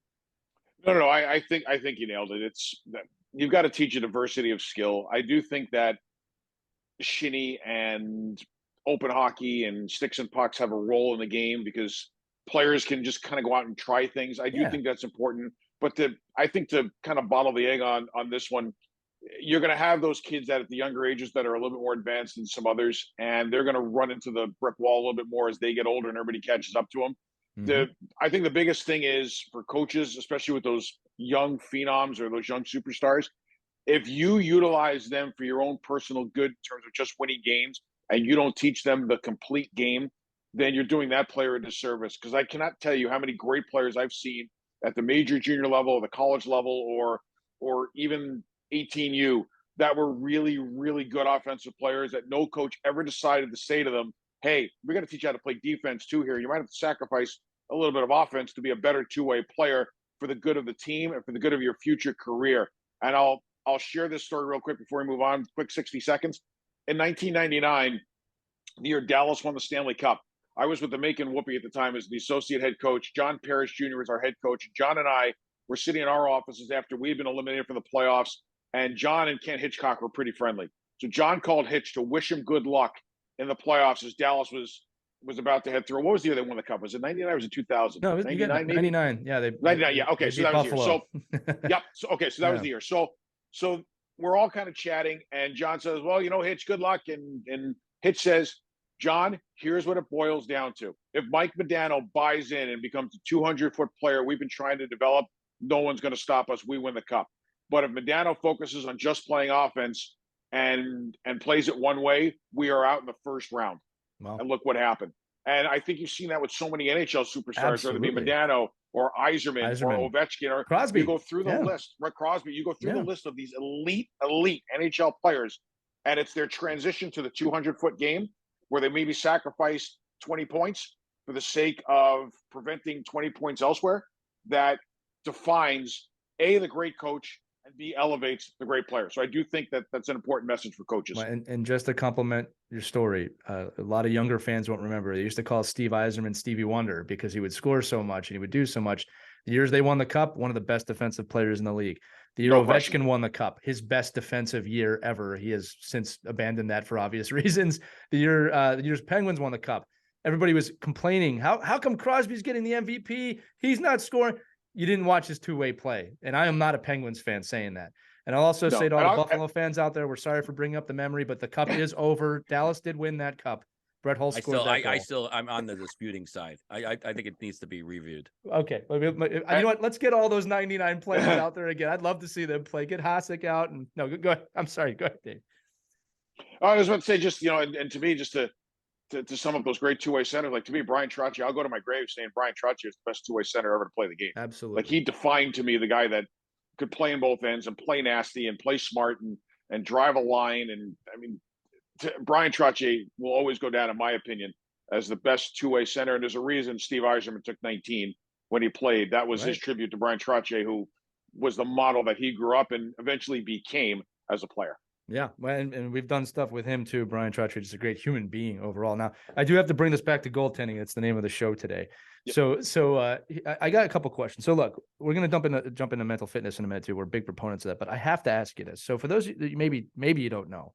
No. I think you nailed it. You've got to teach a diversity of skill. I do think that shinny and open hockey and sticks and pucks have a role in the game because players can just kind of go out and try things. I do Yeah. think that's important. But I think to kind of bottle the egg on this one, you're going to have those kids that at the younger ages that are a little bit more advanced than some others, and they're going to run into the brick wall a little bit more as they get older and everybody catches up to them. I think the biggest thing is for coaches, especially with those young phenoms or those young superstars, if you utilize them for your own personal good in terms of just winning games and you don't teach them the complete game, then you're doing that player a disservice. Because I cannot tell you how many great players I've seen at the major junior level or the college level or even 18U that were really, really good offensive players that no coach ever decided to say to them, hey, we're going to teach you how to play defense too here. You might have to sacrifice a little bit of offense to be a better two-way player for the good of the team and for the good of your future career. And I'll share this story real quick before we move on. Quick 60 seconds. In 1999, the year Dallas won the Stanley Cup, I was with the Macon Whoopie at the time as the associate head coach. John Parrish Jr. was our head coach. John and I were sitting in our offices after we had been eliminated from the playoffs, and John and Kent Hitchcock were pretty friendly. So John called Hitch to wish him good luck in the playoffs as Dallas was about to head through. What was the year they won the Cup? Was it 99 or was it 2000? No, 99 maybe? 99. Yeah, 99. Yeah. Okay. So that was the year. So, yep. So, okay. So that was the year. So we're all kind of chatting, and John says, well, Hitch, good luck. And Hitch says, John, here's what it boils down to. If Mike Modano buys in and becomes a 200-foot player we've been trying to develop, no one's going to stop us. We win the Cup. But if Modano focuses on just playing offense and plays it one way, we are out in the first round. Wow. And look what happened. And I think you've seen that with so many NHL superstars, Absolutely. whether it be Modano or Yzerman or Ovechkin or Crosby. You go through the list, right? Crosby. You go through the list of these elite NHL players, and it's their transition to the 200-foot game where they maybe sacrifice 20 points for the sake of preventing 20 points elsewhere that defines A, the great coach, and B, elevates the great player. So I do think that that's an important message for coaches. And just to compliment your story, a lot of younger fans won't remember. They used to call Steve Yzerman Stevie Wonder because he would score so much and he would do so much. The years they won the Cup, one of the best defensive players in the league. The year Ovechkin won the Cup, his best defensive year ever. He has since abandoned that for obvious reasons. The years Penguins won the Cup, everybody was complaining, how come Crosby's getting the MVP? He's not scoring. You didn't watch his two-way play. And I am not a Penguins fan saying that. And I'll also say to all the Buffalo fans out there, we're sorry for bringing up the memory, but the Cup is over. Dallas did win that Cup. Brett Hull scored that goal. I'm on the disputing side. I think it needs to be reviewed. Okay. You know what? Let's get all those 99 players out there again. I'd love to see them play. Get Hasek out. And no, go ahead. I'm sorry. Go ahead, Dave. I was about to say, just, and to me, just to sum up those great two-way centers, like to me, Brian Trottier, I'll go to my grave saying Brian Trottier is the best two-way center ever to play the game. Absolutely. Like he defined to me the guy that could play in both ends and play nasty and play smart and drive a line. And I mean, Brian Trottier will always go down, in my opinion, as the best two-way center. And there's a reason Steve Yzerman took 19 when he played. That was his tribute to Brian Trottier, who was the model that he grew up and eventually became as a player. Yeah, and we've done stuff with him too. Brian Trottier is a great human being overall. Now, I do have to bring this back to goaltending. It's the name of the show today. Yep. So I got a couple questions. So look, we're going to jump into mental fitness in a minute too. We're big proponents of that, but I have to ask you this. So for those that maybe you don't know,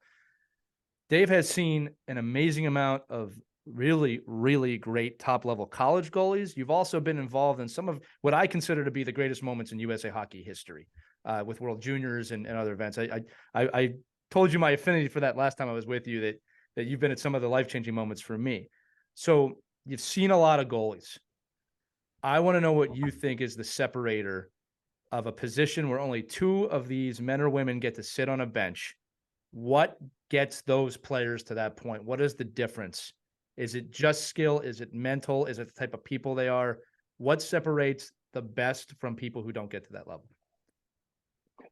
Dave has seen an amazing amount of really, really great top-level college goalies. You've also been involved in some of what I consider to be the greatest moments in USA hockey history with World Juniors and other events. I told you my affinity for that last time I was with you, that you've been at some of the life-changing moments for me. So you've seen a lot of goalies. I want to know what you think is the separator of a position where only two of these men or women get to sit on a bench. What gets those players to that point? What is the difference? Is it just skill? Is it mental? Is it the type of people they are? What separates the best from people who don't get to that level?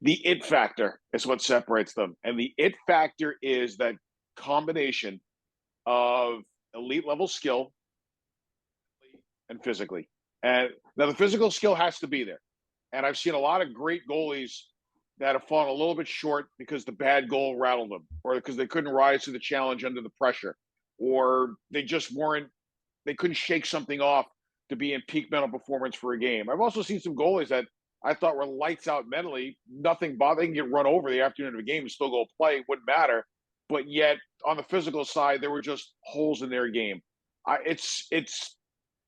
The it factor is what separates them. And the it factor is that combination of elite level skill and physically. And now the physical skill has to be there. And I've seen a lot of great goalies that have fallen a little bit short because the bad goal rattled them, or because they couldn't rise to the challenge under the pressure, or they couldn't shake something off to be in peak mental performance for a game. I've also seen some goalies that I thought were lights out mentally, nothing bothering, get run over the afternoon of a game and still go play, wouldn't matter. But yet on the physical side, there were just holes in their game. It's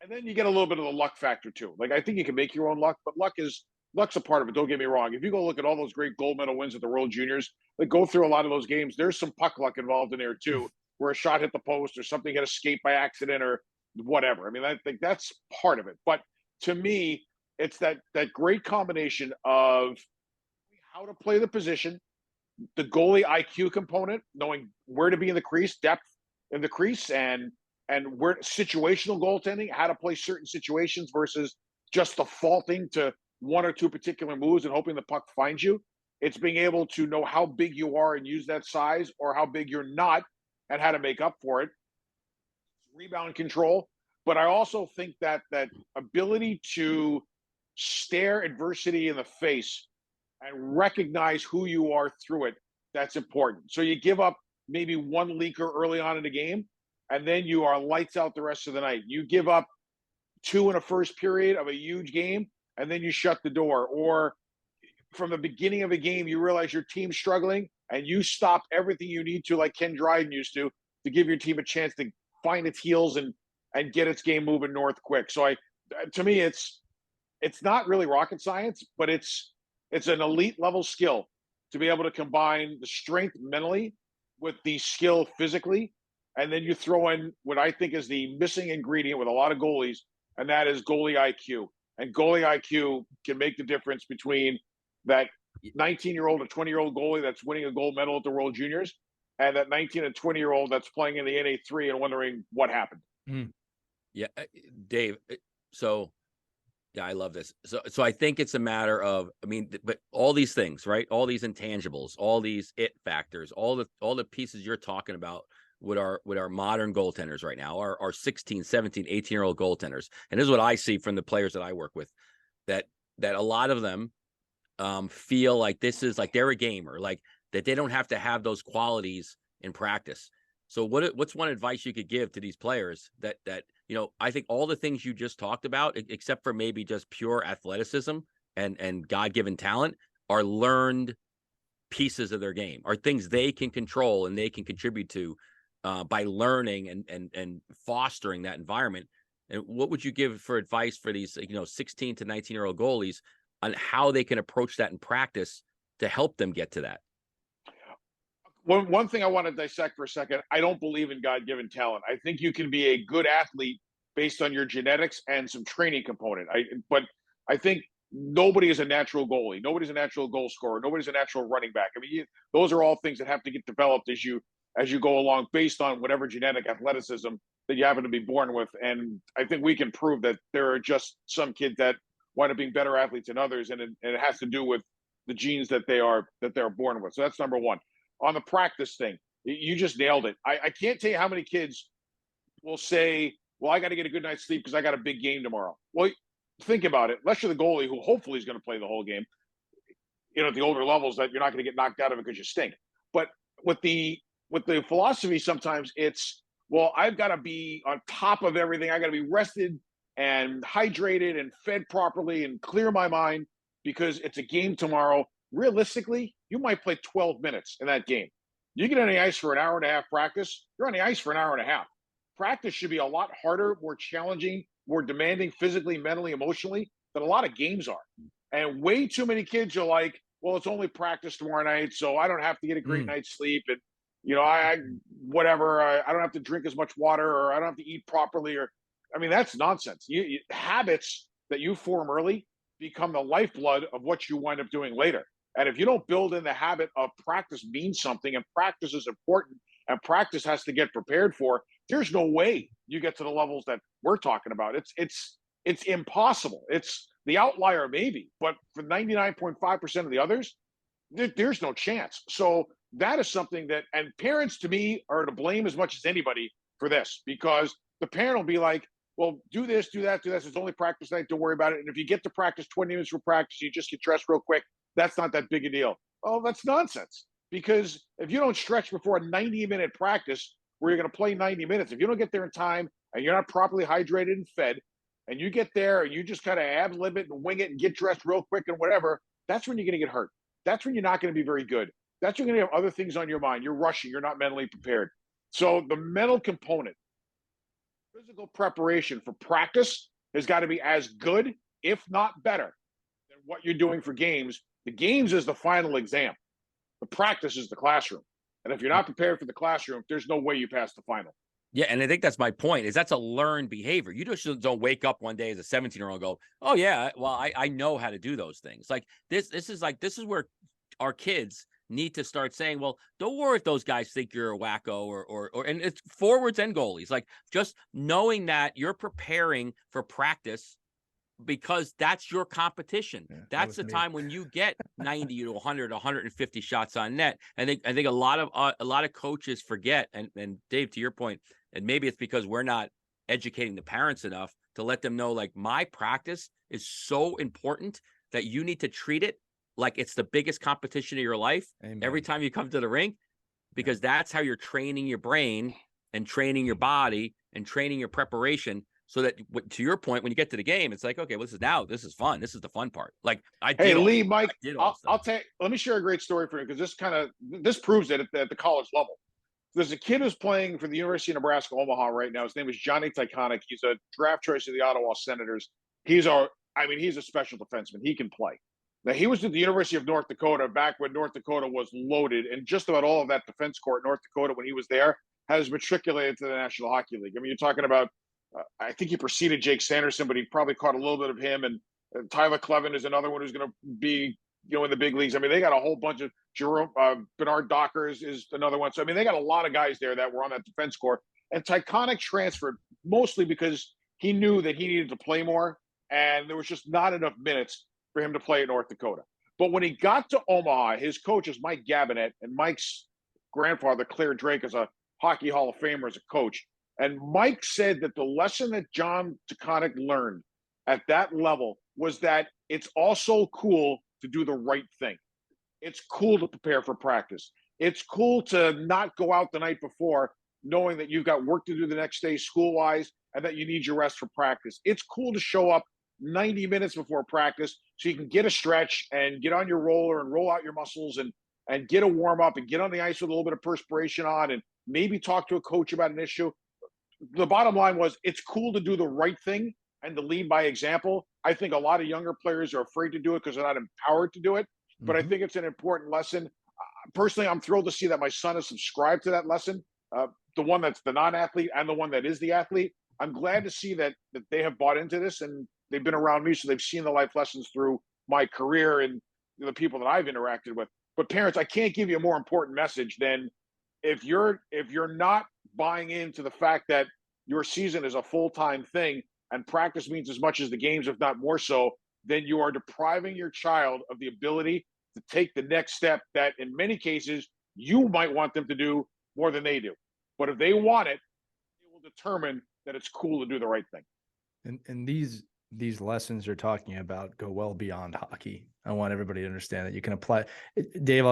and then you get a little bit of the luck factor too. Like I think you can make your own luck, but luck's a part of it. Don't get me wrong. If you go look at all those great gold medal wins at the World Juniors, like go through a lot of those games, there's some puck luck involved in there too, where a shot hit the post or something got escaped by accident or whatever. I mean, I think that's part of it. But to me, it's that great combination of how to play the position, the goalie IQ component, knowing where to be in the crease, depth in the crease, and where situational goaltending, how to play certain situations versus just defaulting to one or two particular moves and hoping the puck finds you. It's being able to know how big you are and use that size, or how big you're not and how to make up for it. Rebound control. But I also think that ability to stare adversity in the face and recognize who you are through it, that's important. So you give up maybe one leaker early on in the game, and then you are lights out the rest of the night. You give up two in a first period of a huge game, and then you shut the door. Or from the beginning of a game, you realize your team's struggling, and you stop everything you need to, like Ken Dryden used to give your team a chance to find its heels and get its game moving north quick. So to me, it's not really rocket science, but it's an elite level skill to be able to combine the strength mentally with the skill physically. And then you throw in what I think is the missing ingredient with a lot of goalies, and that is goalie IQ. And goalie IQ can make the difference between that 19-year-old or 20-year-old goalie that's winning a gold medal at the World Juniors and that 19 and 20-year-old that's playing in the NA3 and wondering what happened. Yeah, Dave. So, yeah, I love this. So I think it's a matter of, I mean, but all these things, right? All these intangibles, all these it factors, all the pieces you're talking about with our modern goaltenders right now, our 16, 17, 18-year-old goaltenders. And this is what I see from the players that I work with, that a lot of them feel like this is like they're a gamer, like that they don't have to have those qualities in practice. So what's one advice you could give to these players that I think all the things you just talked about, except for maybe just pure athleticism and God-given talent, are learned pieces of their game, are things they can control and they can contribute to by learning and fostering that environment. And what would you give for advice for these 16 to 19-year-old goalies on how they can approach that in practice to help them get to that? One thing I want to dissect for a second, I don't believe in God-given talent. I think you can be a good athlete based on your genetics and some training component. But I think nobody is a natural goalie. Nobody's a natural goal scorer. Nobody's a natural running back. I mean, those are all things that have to get developed as you go along based on whatever genetic athleticism that you happen to be born with. And I think we can prove that there are just some kids that wind up being better athletes than others, and it has to do with the genes that they're born with. So that's number one. On the practice thing, you just nailed it. I can't tell you how many kids will say, well, I got to get a good night's sleep because I got a big game tomorrow. Well, think about it. Unless you're the goalie who hopefully is going to play the whole game, at the older levels, that you're not going to get knocked out of it because you stink. But with the philosophy, sometimes it's, well, I've got to be on top of everything. I got to be rested and hydrated and fed properly and clear my mind because it's a game tomorrow. Realistically, you might play 12 minutes in that game. You get on the ice for an hour and a half practice, you're on the ice for an hour and a half. Practice should be a lot harder, more challenging, more demanding physically, mentally, emotionally than a lot of games are. And way too many kids are like, well, it's only practice tomorrow night, so I don't have to get a great night's sleep. And, I don't have to drink as much water, or I don't have to eat properly. That's nonsense. Habits that you form early become the lifeblood of what you wind up doing later. And if you don't build in the habit of practice means something, and practice is important, and practice has to get prepared for, there's no way you get to the levels that we're talking about. It's impossible. It's the outlier maybe, but for 99.5% of the others, there's no chance. So that is something that, and parents to me are to blame as much as anybody for this, because the parent will be like, well, do this, do that, do this. It's only practice night. Don't worry about it. And if you get to practice 20 minutes for practice, you just get dressed real quick. That's not that big a deal. Oh, that's nonsense. Because if you don't stretch before a 90-minute practice where you're going to play 90 minutes, if you don't get there in time and you're not properly hydrated and fed, and you get there and you just kind of ad lib it and wing it and get dressed real quick and whatever, that's when you're going to get hurt. That's when you're not going to be very good. That's when you're going to have other things on your mind. You're rushing. You're not mentally prepared. So the mental component, physical preparation for practice has got to be as good, if not better, than what you're doing for games. The games is the final exam. The practice is the classroom. And if you're not prepared for the classroom, there's no way you pass the final. Yeah, and I think that's my point, is that's a learned behavior. You just don't wake up one day as a 17-year-old and go, oh yeah, well, I know how to do those things. Like this is where our kids need to start saying, well, don't worry if those guys think you're a wacko or and it's forwards and goalies. Like just knowing that you're preparing for practice because that's your competition. Yeah, that's the time when you get 90 to 100, 150 shots on net. I think a lot of coaches forget, and Dave, to your point, and maybe it's because we're not educating the parents enough to let them know, like, my practice is so important that you need to treat it like it's the biggest competition of your life. Amen. Every time you come to the rink, because that's how you're training your brain and training your body and training your preparation. So that, to your point, when you get to the game, it's like, okay, well, this is fun. This is the fun part. Like Mike, let me share a great story for you, because this proves it at the college level. There's a kid who's playing for the University of Nebraska Omaha right now. His name is Johnny Tyconic. He's a draft choice of the Ottawa Senators. He's a special defenseman. He can play. Now, he was at the University of North Dakota back when North Dakota was loaded, and just about all of that defense corps at North Dakota when he was there has matriculated to the National Hockey League. I mean, you're talking about, I think he preceded Jake Sanderson, but he probably caught a little bit of him. And Tyler Clevin is another one who's going to be, in the big leagues. I mean, they got a whole bunch of Bernard Dockers is another one. So, I mean, they got a lot of guys there that were on that defense corps. And Tyconic transferred mostly because he knew that he needed to play more, and there was just not enough minutes for him to play at North Dakota. But when he got to Omaha, his coach is Mike Gabinet, and Mike's grandfather, Claire Drake, is a Hockey Hall of Famer as a coach. And Mike said that the lesson that John Tyconic learned at that level was that it's also cool to do the right thing. It's cool to prepare for practice. It's cool to not go out the night before knowing that you've got work to do the next day school-wise and that you need your rest for practice. It's cool to show up 90 minutes before practice so you can get a stretch and get on your roller and roll out your muscles and get a warm-up and get on the ice with a little bit of perspiration on and maybe talk to a coach about an issue. The bottom line was, it's cool to do the right thing and to lead by example. I think a lot of younger players are afraid to do it because they're not empowered to do it. But I think it's an important lesson. Personally, I'm thrilled to see that my son has subscribed to that lesson, the one that's the non-athlete and the one that is the athlete. I'm glad to see that they have bought into this, and they've been around me, so they've seen the life lessons through my career and the people that I've interacted with. But parents, I can't give you a more important message than if you're not buying into the fact that your season is a full-time thing and practice means as much as the games, if not more so, then you are depriving your child of the ability to take the next step that in many cases you might want them to do more than they do. But if they want it, they will determine that it's cool to do the right thing. And these lessons you're talking about go well beyond hockey. I want everybody to understand that you can apply. Dave,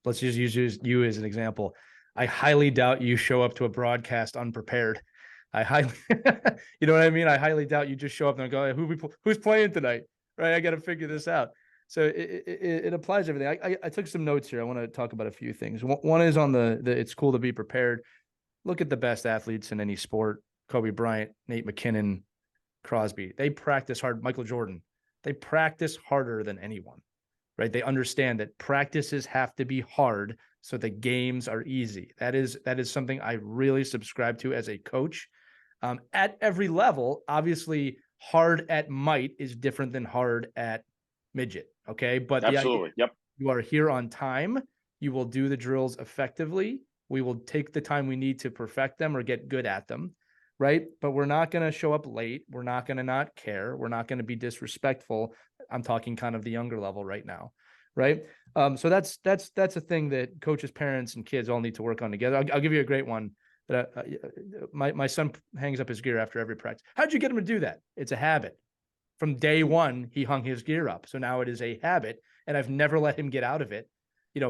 let's just use you as an example. I highly doubt you show up to a broadcast unprepared. You know what I mean? I highly doubt you just show up and go, who's playing tonight? Right? I got to figure this out. So it applies to everything. I took some notes here. I want to talk about a few things. One is on the it's cool to be prepared. Look at the best athletes in any sport: Kobe Bryant, Nate McKinnon, Crosby. They practice hard. Michael Jordan. They practice harder than anyone, right? They understand that practices have to be hard so the games are easy. That is something I really subscribe to as a coach. At every level, obviously, hard at might is different than hard at midget. Okay, but absolutely, yep. You are here on time. You will do the drills effectively. We will take the time we need to perfect them or get good at them, right? But we're not going to show up late. We're not going to not care. We're not going to be disrespectful. I'm talking kind of the younger level right now, right? So that's a thing that coaches, parents, and kids all need to work on together. I'll give you a great one. But my son hangs up his gear after every practice. How'd you get him to do that? It's a habit. From day one, he hung his gear up. So now it is a habit, and I've never let him get out of it,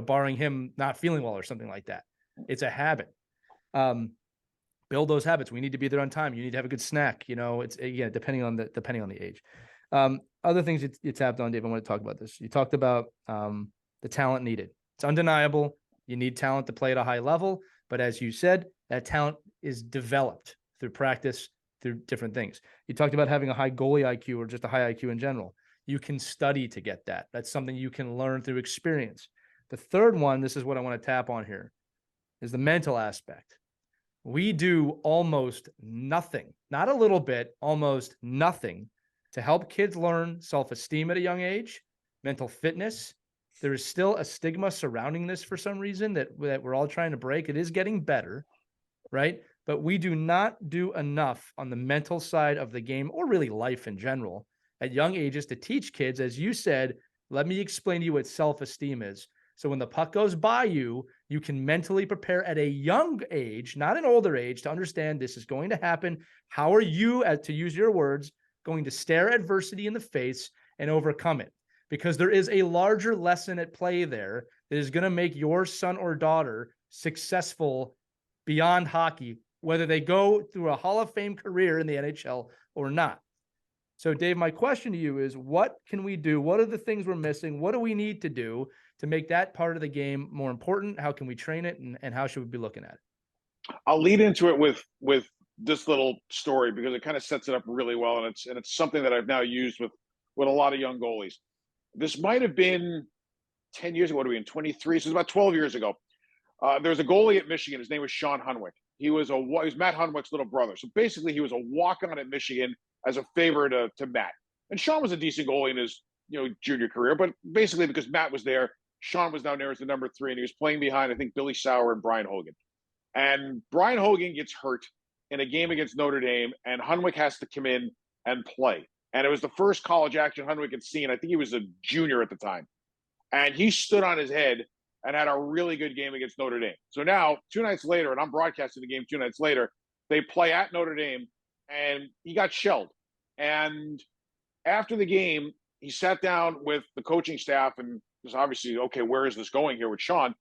barring him not feeling well or something like that. It's a habit. build those habits. We need to be there on time. You need to have a good snack. You know, it's again, depending on the age. Other things you tapped on, Dave, I want to talk about this. You talked about the talent needed. It's undeniable. You need talent to play at a high level. But as you said, that talent is developed through practice, through different things. You talked about having a high goalie IQ or just a high IQ in general. You can study to get that. That's something you can learn through experience. The third one, this is what I want to tap on here, is the mental aspect. We do almost nothing, not a little bit, almost nothing to help kids learn self-esteem at a young age, mental fitness. There is still a stigma surrounding this for some reason that we're all trying to break. It is getting better, right? But we do not do enough on the mental side of the game, or really life in general, at young ages to teach kids, as you said, let me explain to you what self-esteem is. So when the puck goes by you, you can mentally prepare at a young age, not an older age, to understand this is going to happen. How are you, to use your words, going to stare adversity in the face and overcome it? Because there is a larger lesson at play there that is going to make your son or daughter successful beyond hockey, whether they go through a Hall of Fame career in the NHL or not. So, Dave, my question to you is, what can we do? What are the things we're missing? What do we need to do to make that part of the game more important? How can we train it, and how should we be looking at it? I'll lead into it with this little story because it kind of sets it up really well, and it's something that I've now used with a lot of young goalies. This might have been 10 years ago. What are we in 23? So it's about 12 years ago. There was a goalie at Michigan. His name was Sean Hunwick. He was Matt Hunwick's little brother. So basically, he was a walk-on at Michigan as a favor to Matt. And Sean was a decent goalie in his junior career, but basically because Matt was there, Sean was down there as the number 3, and he was playing behind, I think, Billy Sauer and Brian Hogan. And Brian Hogan gets hurt in a game against Notre Dame, and Hunwick has to come in and play. And it was the first college action Hunwick had seen. I think he was a junior at the time. And he stood on his head and had a really good game against Notre Dame. So now, 2 nights later, and I'm broadcasting the game 2 nights later, they play at Notre Dame, and he got shelled. And after the game, he sat down with the coaching staff and was obviously, okay, where is this going here with Sean?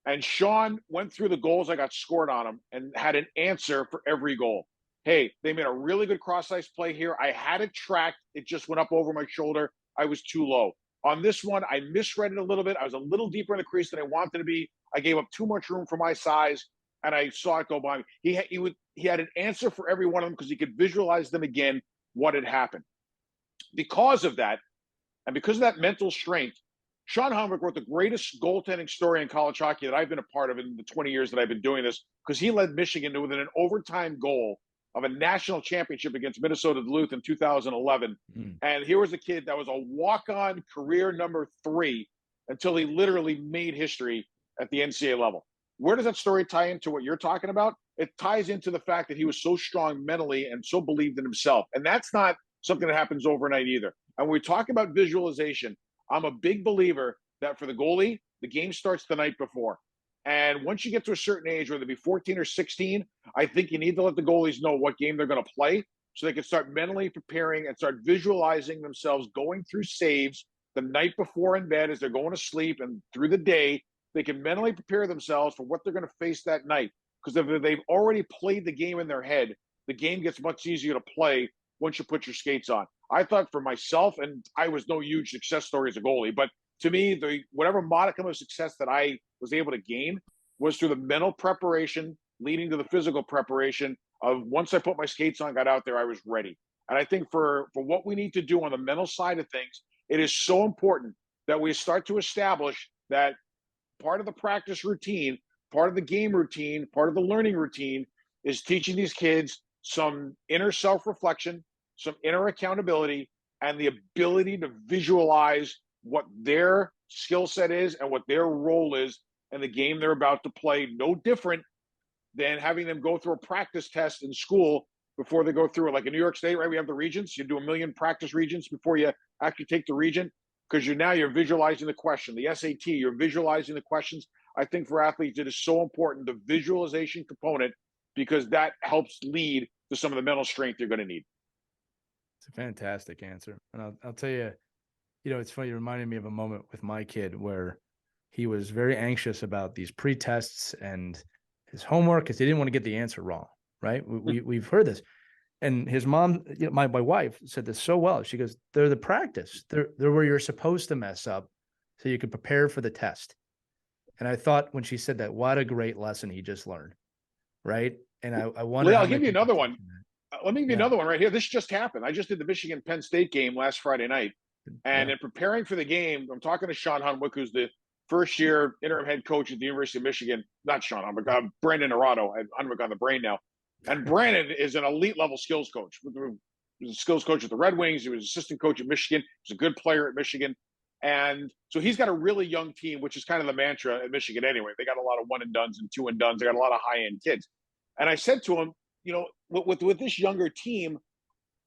And Sean went through the goals that got scored on him and had an answer for every goal. Hey, they made a really good cross-ice play here. I had it tracked. It just went up over my shoulder. I was too low. On this one, I misread it a little bit. I was a little deeper in the crease than I wanted to be. I gave up too much room for my size, and I saw it go by me. He had an answer for every one of them because he could visualize them again, what had happened. Because of that, and because of that mental strength, Sean Hunwick wrote the greatest goaltending story in college hockey that I've been a part of in the 20 years that I've been doing this, because he led Michigan to within an overtime goal of a national championship against Minnesota Duluth in 2011. And here was a kid that was a walk-on career number 3 until he literally made history at the NCAA level. Where does that story tie into what you're talking about? It ties into the fact that he was so strong mentally and so believed in himself. And that's not something that happens overnight either. And when we talk about visualization, I'm a big believer that for the goalie, the game starts the night before. And once you get to a certain age, whether it be 14 or 16, I think you need to let the goalies know what game they're going to play so they can start mentally preparing and start visualizing themselves going through saves the night before in bed as they're going to sleep, and through the day, they can mentally prepare themselves for what they're going to face that night. Because if they've already played the game in their head, the game gets much easier to play once you put your skates on. I thought for myself, and I was no huge success story as a goalie, but to me, whatever modicum of success that I was able to gain was through the mental preparation leading to the physical preparation of once I put my skates on, got out there, I was ready. And I think for what we need to do on the mental side of things, it is so important that we start to establish that part of the practice routine, part of the game routine, part of the learning routine is teaching these kids some inner self-reflection, some inner accountability, and the ability to visualize what their skill set is and what their role is in the game they're about to play. No different than having them go through a practice test in school before they go through it. Like in New York State, right? We have the regents. You do 1 million practice regents before you actually take the regent, because you're visualizing the question. The SAT, you're visualizing the questions. I think for athletes, it is so important, the visualization component, because that helps lead to some of the mental strength you're going to need. It's a fantastic answer. And I'll tell you, it's funny. You reminded me of a moment with my kid where he was very anxious about these pre-tests and his homework because he didn't want to get the answer wrong. right? We've heard this. And his mom, my wife said this so well. She goes, they're the practice. They're where you're supposed to mess up so you can prepare for the test. And I thought when she said that, what a great lesson he just learned, right? And I wonder Lee, how I'll many give you people another teach one. him that. Let me give you Yeah. another one right here. This just happened. I just did the Michigan Penn State game last Friday night. And Yeah. in preparing for the game, I'm talking to Sean Hunwick, who's the first year interim head coach at the University of Michigan. Not Sean Hunwick, Brandon Arado. I have Hunwick on the brain now. And Brandon is an elite level skills coach. He was a skills coach at the Red Wings. He was assistant coach at Michigan. He's a good player at Michigan. And so he's got a really young team, which is kind of the mantra at Michigan anyway. They got a lot of one and dones and two and dones. They got a lot of high end kids. And I said to him, you know, with this younger team,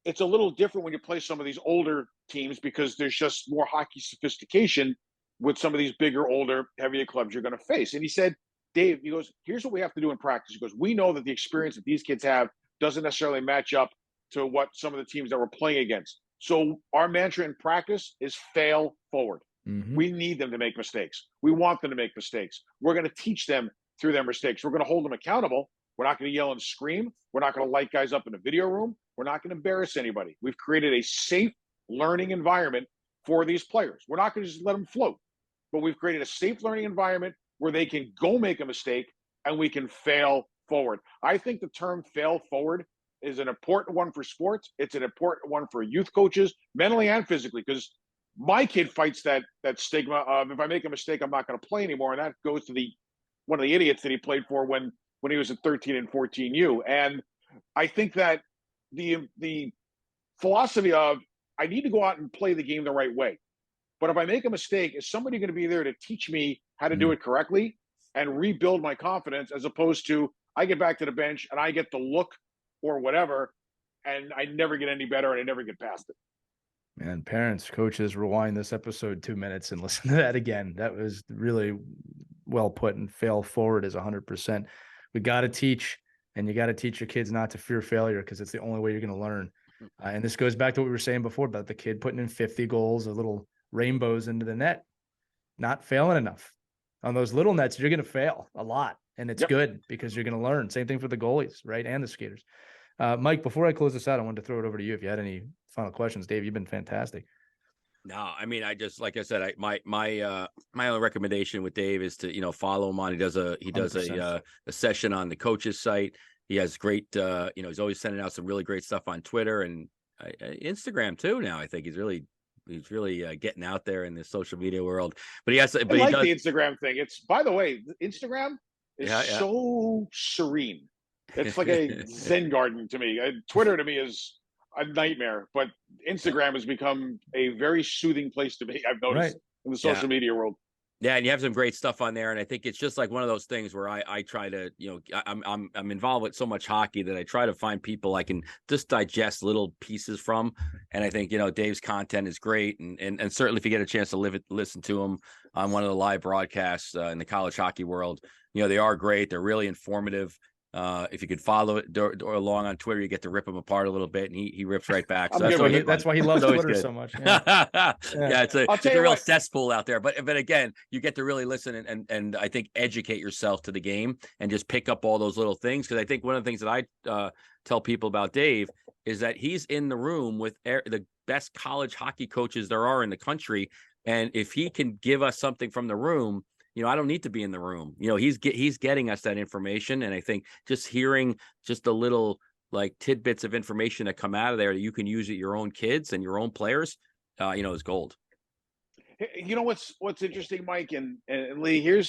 it's a little different when you play some of these older teams because there's just more hockey sophistication with some of these bigger, older, heavier clubs you're going to face. And he said, Dave, he goes, here's what we have to do in practice. He goes, we know that the experience that these kids have doesn't necessarily match up to what some of the teams that we're playing against. So our mantra in practice is fail forward. Mm-hmm. We need them to make mistakes. We want them to make mistakes. We're going to teach them through their mistakes. We're going to hold them accountable. We're not going to yell and scream. We're not going to light guys up in a video room. We're not going to embarrass anybody. We've created a safe learning environment for these players. We're not going to just let them float, but we've created a safe learning environment where they can go make a mistake and we can fail forward. I think the term fail forward is an important one for sports. It's an important one for youth coaches, mentally and physically, because my kid fights that stigma of if I make a mistake, I'm not going to play anymore. And that goes to one of the idiots that he played for when he was at 13 and 14U. And I think that the philosophy of I need to go out and play the game the right way. But if I make a mistake, is somebody going to be there to teach me how to do it correctly and rebuild my confidence, as opposed to I get back to the bench and I get the look or whatever, and I never get any better and I never get past it. Man, parents, coaches, rewind this episode 2 minutes and listen to that again. That was really well put, and fail forward is 100%. We got to teach, and you got to teach your kids not to fear failure, because it's the only way you're going to learn. And this goes back to what we were saying before about the kid putting in 50 goals or little rainbows into the net, not failing enough. On those little nets, you're going to fail a lot, and it's good because you're going to learn. Same thing for the goalies, right, and the skaters. Mike, before I close this out, I wanted to throw it over to you if you had any final questions. Dave, you've been fantastic. No, I mean, I just, like I said, my only recommendation with Dave is to, follow him on. He does a 100%. session on the coach's site. He has great, he's always sending out some really great stuff on Twitter and Instagram too. Now I think he's really getting out there in the social media world. But he has, the Instagram thing. It's, by the way, Instagram is so serene. It's like a Zen garden to me. Twitter to me is a nightmare, but Instagram has become a very soothing place to be. I've noticed in the social media world. Yeah, and you have some great stuff on there, and I think it's just like one of those things where I try to, I'm involved with so much hockey that I try to find people I can just digest little pieces from, and I think Dave's content is great, and certainly if you get a chance to listen to him on one of the live broadcasts in the college hockey world, they are great. They're really informative. If you could follow it or along on Twitter, you get to rip him apart a little bit, and he rips right back. So that's why he loves Twitter so much. Yeah, it's a real cesspool out there. But again, you get to really listen and I think educate yourself to the game and just pick up all those little things. Because I think one of the things that I tell people about Dave is that he's in the room with the best college hockey coaches there are in the country, and if he can give us something from the room, I don't need to be in the room. He's getting us that information. And I think just hearing just the little like tidbits of information that come out of there that you can use at your own kids and your own players, is gold. What's interesting, Mike and Lee,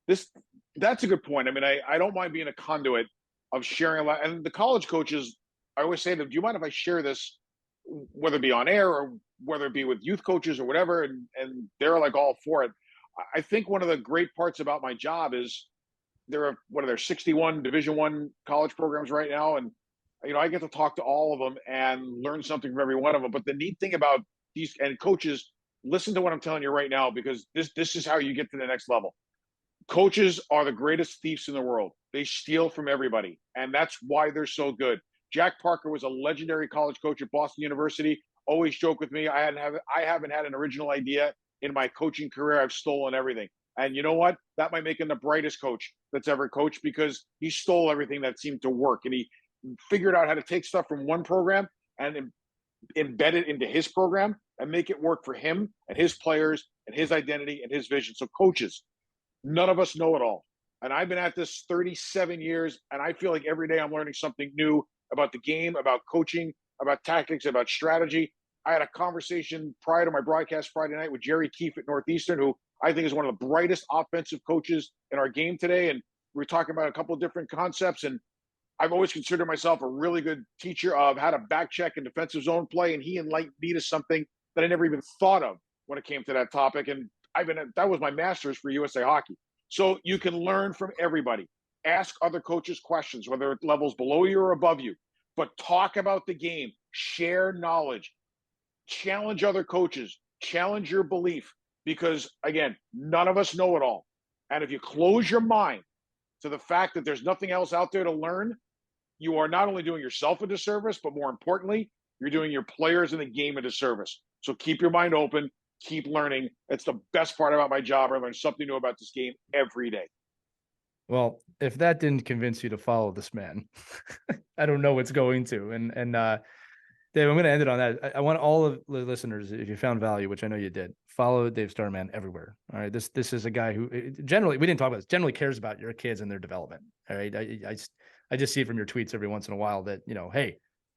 that's a good point. I mean, I don't mind being a conduit of sharing a lot. And the college coaches, I always say to them, do you mind if I share this, whether it be on air or whether it be with youth coaches or whatever? And they're like all for it. I think one of the great parts about my job is there are 61 Division I college programs right now, and I get to talk to all of them and learn something from every one of them. But the neat thing about these, and coaches, listen to what I'm telling you right now, because this is how you get to the next level. Coaches are the greatest thieves in the world. They steal from everybody, and that's why they're so good. Jack Parker was a legendary college coach at Boston University. Always joke with me, I haven't had an original idea in my coaching career. I've stolen everything. And you know what? That might make him the brightest coach that's ever coached, because he stole everything that seemed to work. And figured out how to take stuff from one program and embed it into his program and make it work for him and his players and his identity and his vision. So coaches, none of us know it all. And I've been at this 37 years, and I feel like every day I'm learning something new about the game, about coaching, about tactics, about strategy. I had a conversation prior to my broadcast Friday night with Jerry Keefe at Northeastern, who I think is one of the brightest offensive coaches in our game today. And we were talking about a couple of different concepts. And I've always considered myself a really good teacher of how to back check and defensive zone play. And he enlightened me to something that I never even thought of when it came to that topic. And that was my master's for USA Hockey. So you can learn from everybody. Ask other coaches questions, whether it levels below you or above you, but talk about the game, share knowledge, challenge other coaches, challenge your belief, because again, none of us know it all. And if you close your mind to the fact that there's nothing else out there to learn, you are not only doing yourself a disservice, but more importantly, you're doing your players in the game a disservice. So keep your mind open. Keep learning. It's the best part about my job. I learn something new about this game every day. Well, if that didn't convince you to follow this man, I don't know what's going to. And Dave, I'm going to end it on that. I want all of the listeners, if you found value, which I know you did, follow Dave Starman everywhere. All right. This is a guy who generally, we didn't talk about this, generally cares about your kids and their development. All right. I just see it from your tweets every once in a while that, hey,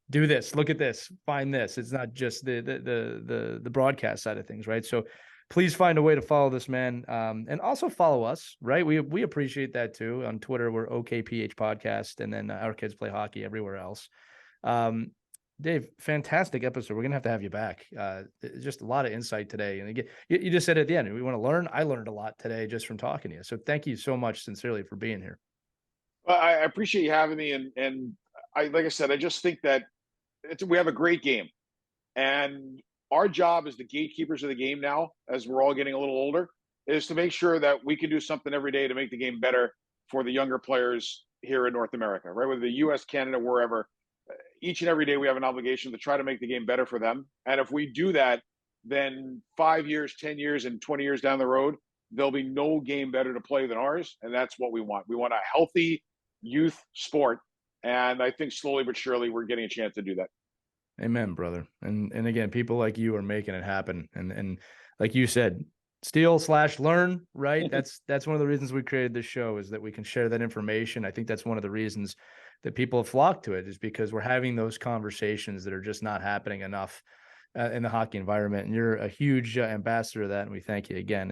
do this, look at this, find this. It's not just the broadcast side of things, right? So please find a way to follow this man, and also follow us, right? We appreciate that too. On Twitter, we're OKPH Podcast, and then Our Kids Play Hockey everywhere else. Dave, fantastic episode. We're gonna have to have you back. Just a lot of insight today, and again, you just said at the end, we want to learn. I learned a lot today just from talking to you. So thank you so much, sincerely, for being here. Well, I appreciate you having me, and I, like I said, I just think that we have a great game, and our job as the gatekeepers of the game now, as we're all getting a little older, is to make sure that we can do something every day to make the game better for the younger players here in North America, right? Whether the U.S., Canada, wherever, each and every day we have an obligation to try to make the game better for them. And if we do that, then 5 years, 10 years, and 20 years down the road, there'll be no game better to play than ours. And that's what we want. We want a healthy youth sport. And I think slowly but surely we're getting a chance to do that. Amen, brother. And again, people like you are making it happen. And like you said, steal/learn, right? That's one of the reasons we created this show, is that we can share that information. I think that's one of the reasons that people have flocked to it, is because we're having those conversations that are just not happening enough in the hockey environment. And you're a huge ambassador of that. And we thank you again.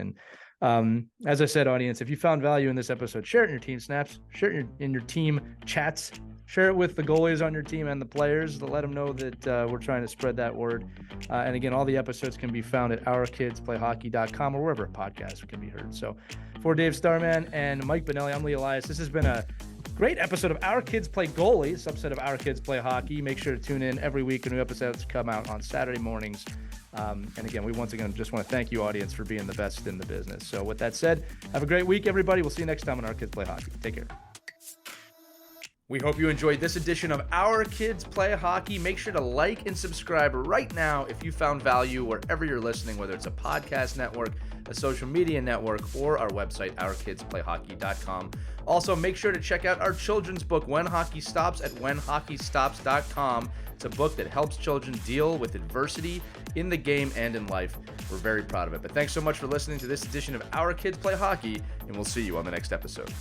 And as I said, audience, if you found value in this episode, share it in your team snaps, share it in your team chats, share it with the goalies on your team and the players to let them know that we're trying to spread that word. And again, all the episodes can be found at ourkidsplayhockey.com or wherever podcasts can be heard. So for Dave Starman and Mike Benelli, I'm Lee Elias. This has been a great episode of Our Kids Play Goalie, a subset of Our Kids Play Hockey. Make sure to tune in every week. New episodes come out on Saturday mornings. And again, we once again just want to thank you, audience, for being the best in the business. So with that said, have a great week, everybody. We'll see you next time on Our Kids Play Hockey. Take care. We hope you enjoyed this edition of Our Kids Play Hockey. Make sure to like and subscribe right now if you found value wherever you're listening, whether it's a podcast network, a social media network, or our website, ourkidsplayhockey.com. Also, make sure to check out our children's book, When Hockey Stops, at whenhockeystops.com. It's a book that helps children deal with adversity in the game and in life. We're very proud of it. But thanks so much for listening to this edition of Our Kids Play Hockey, and we'll see you on the next episode.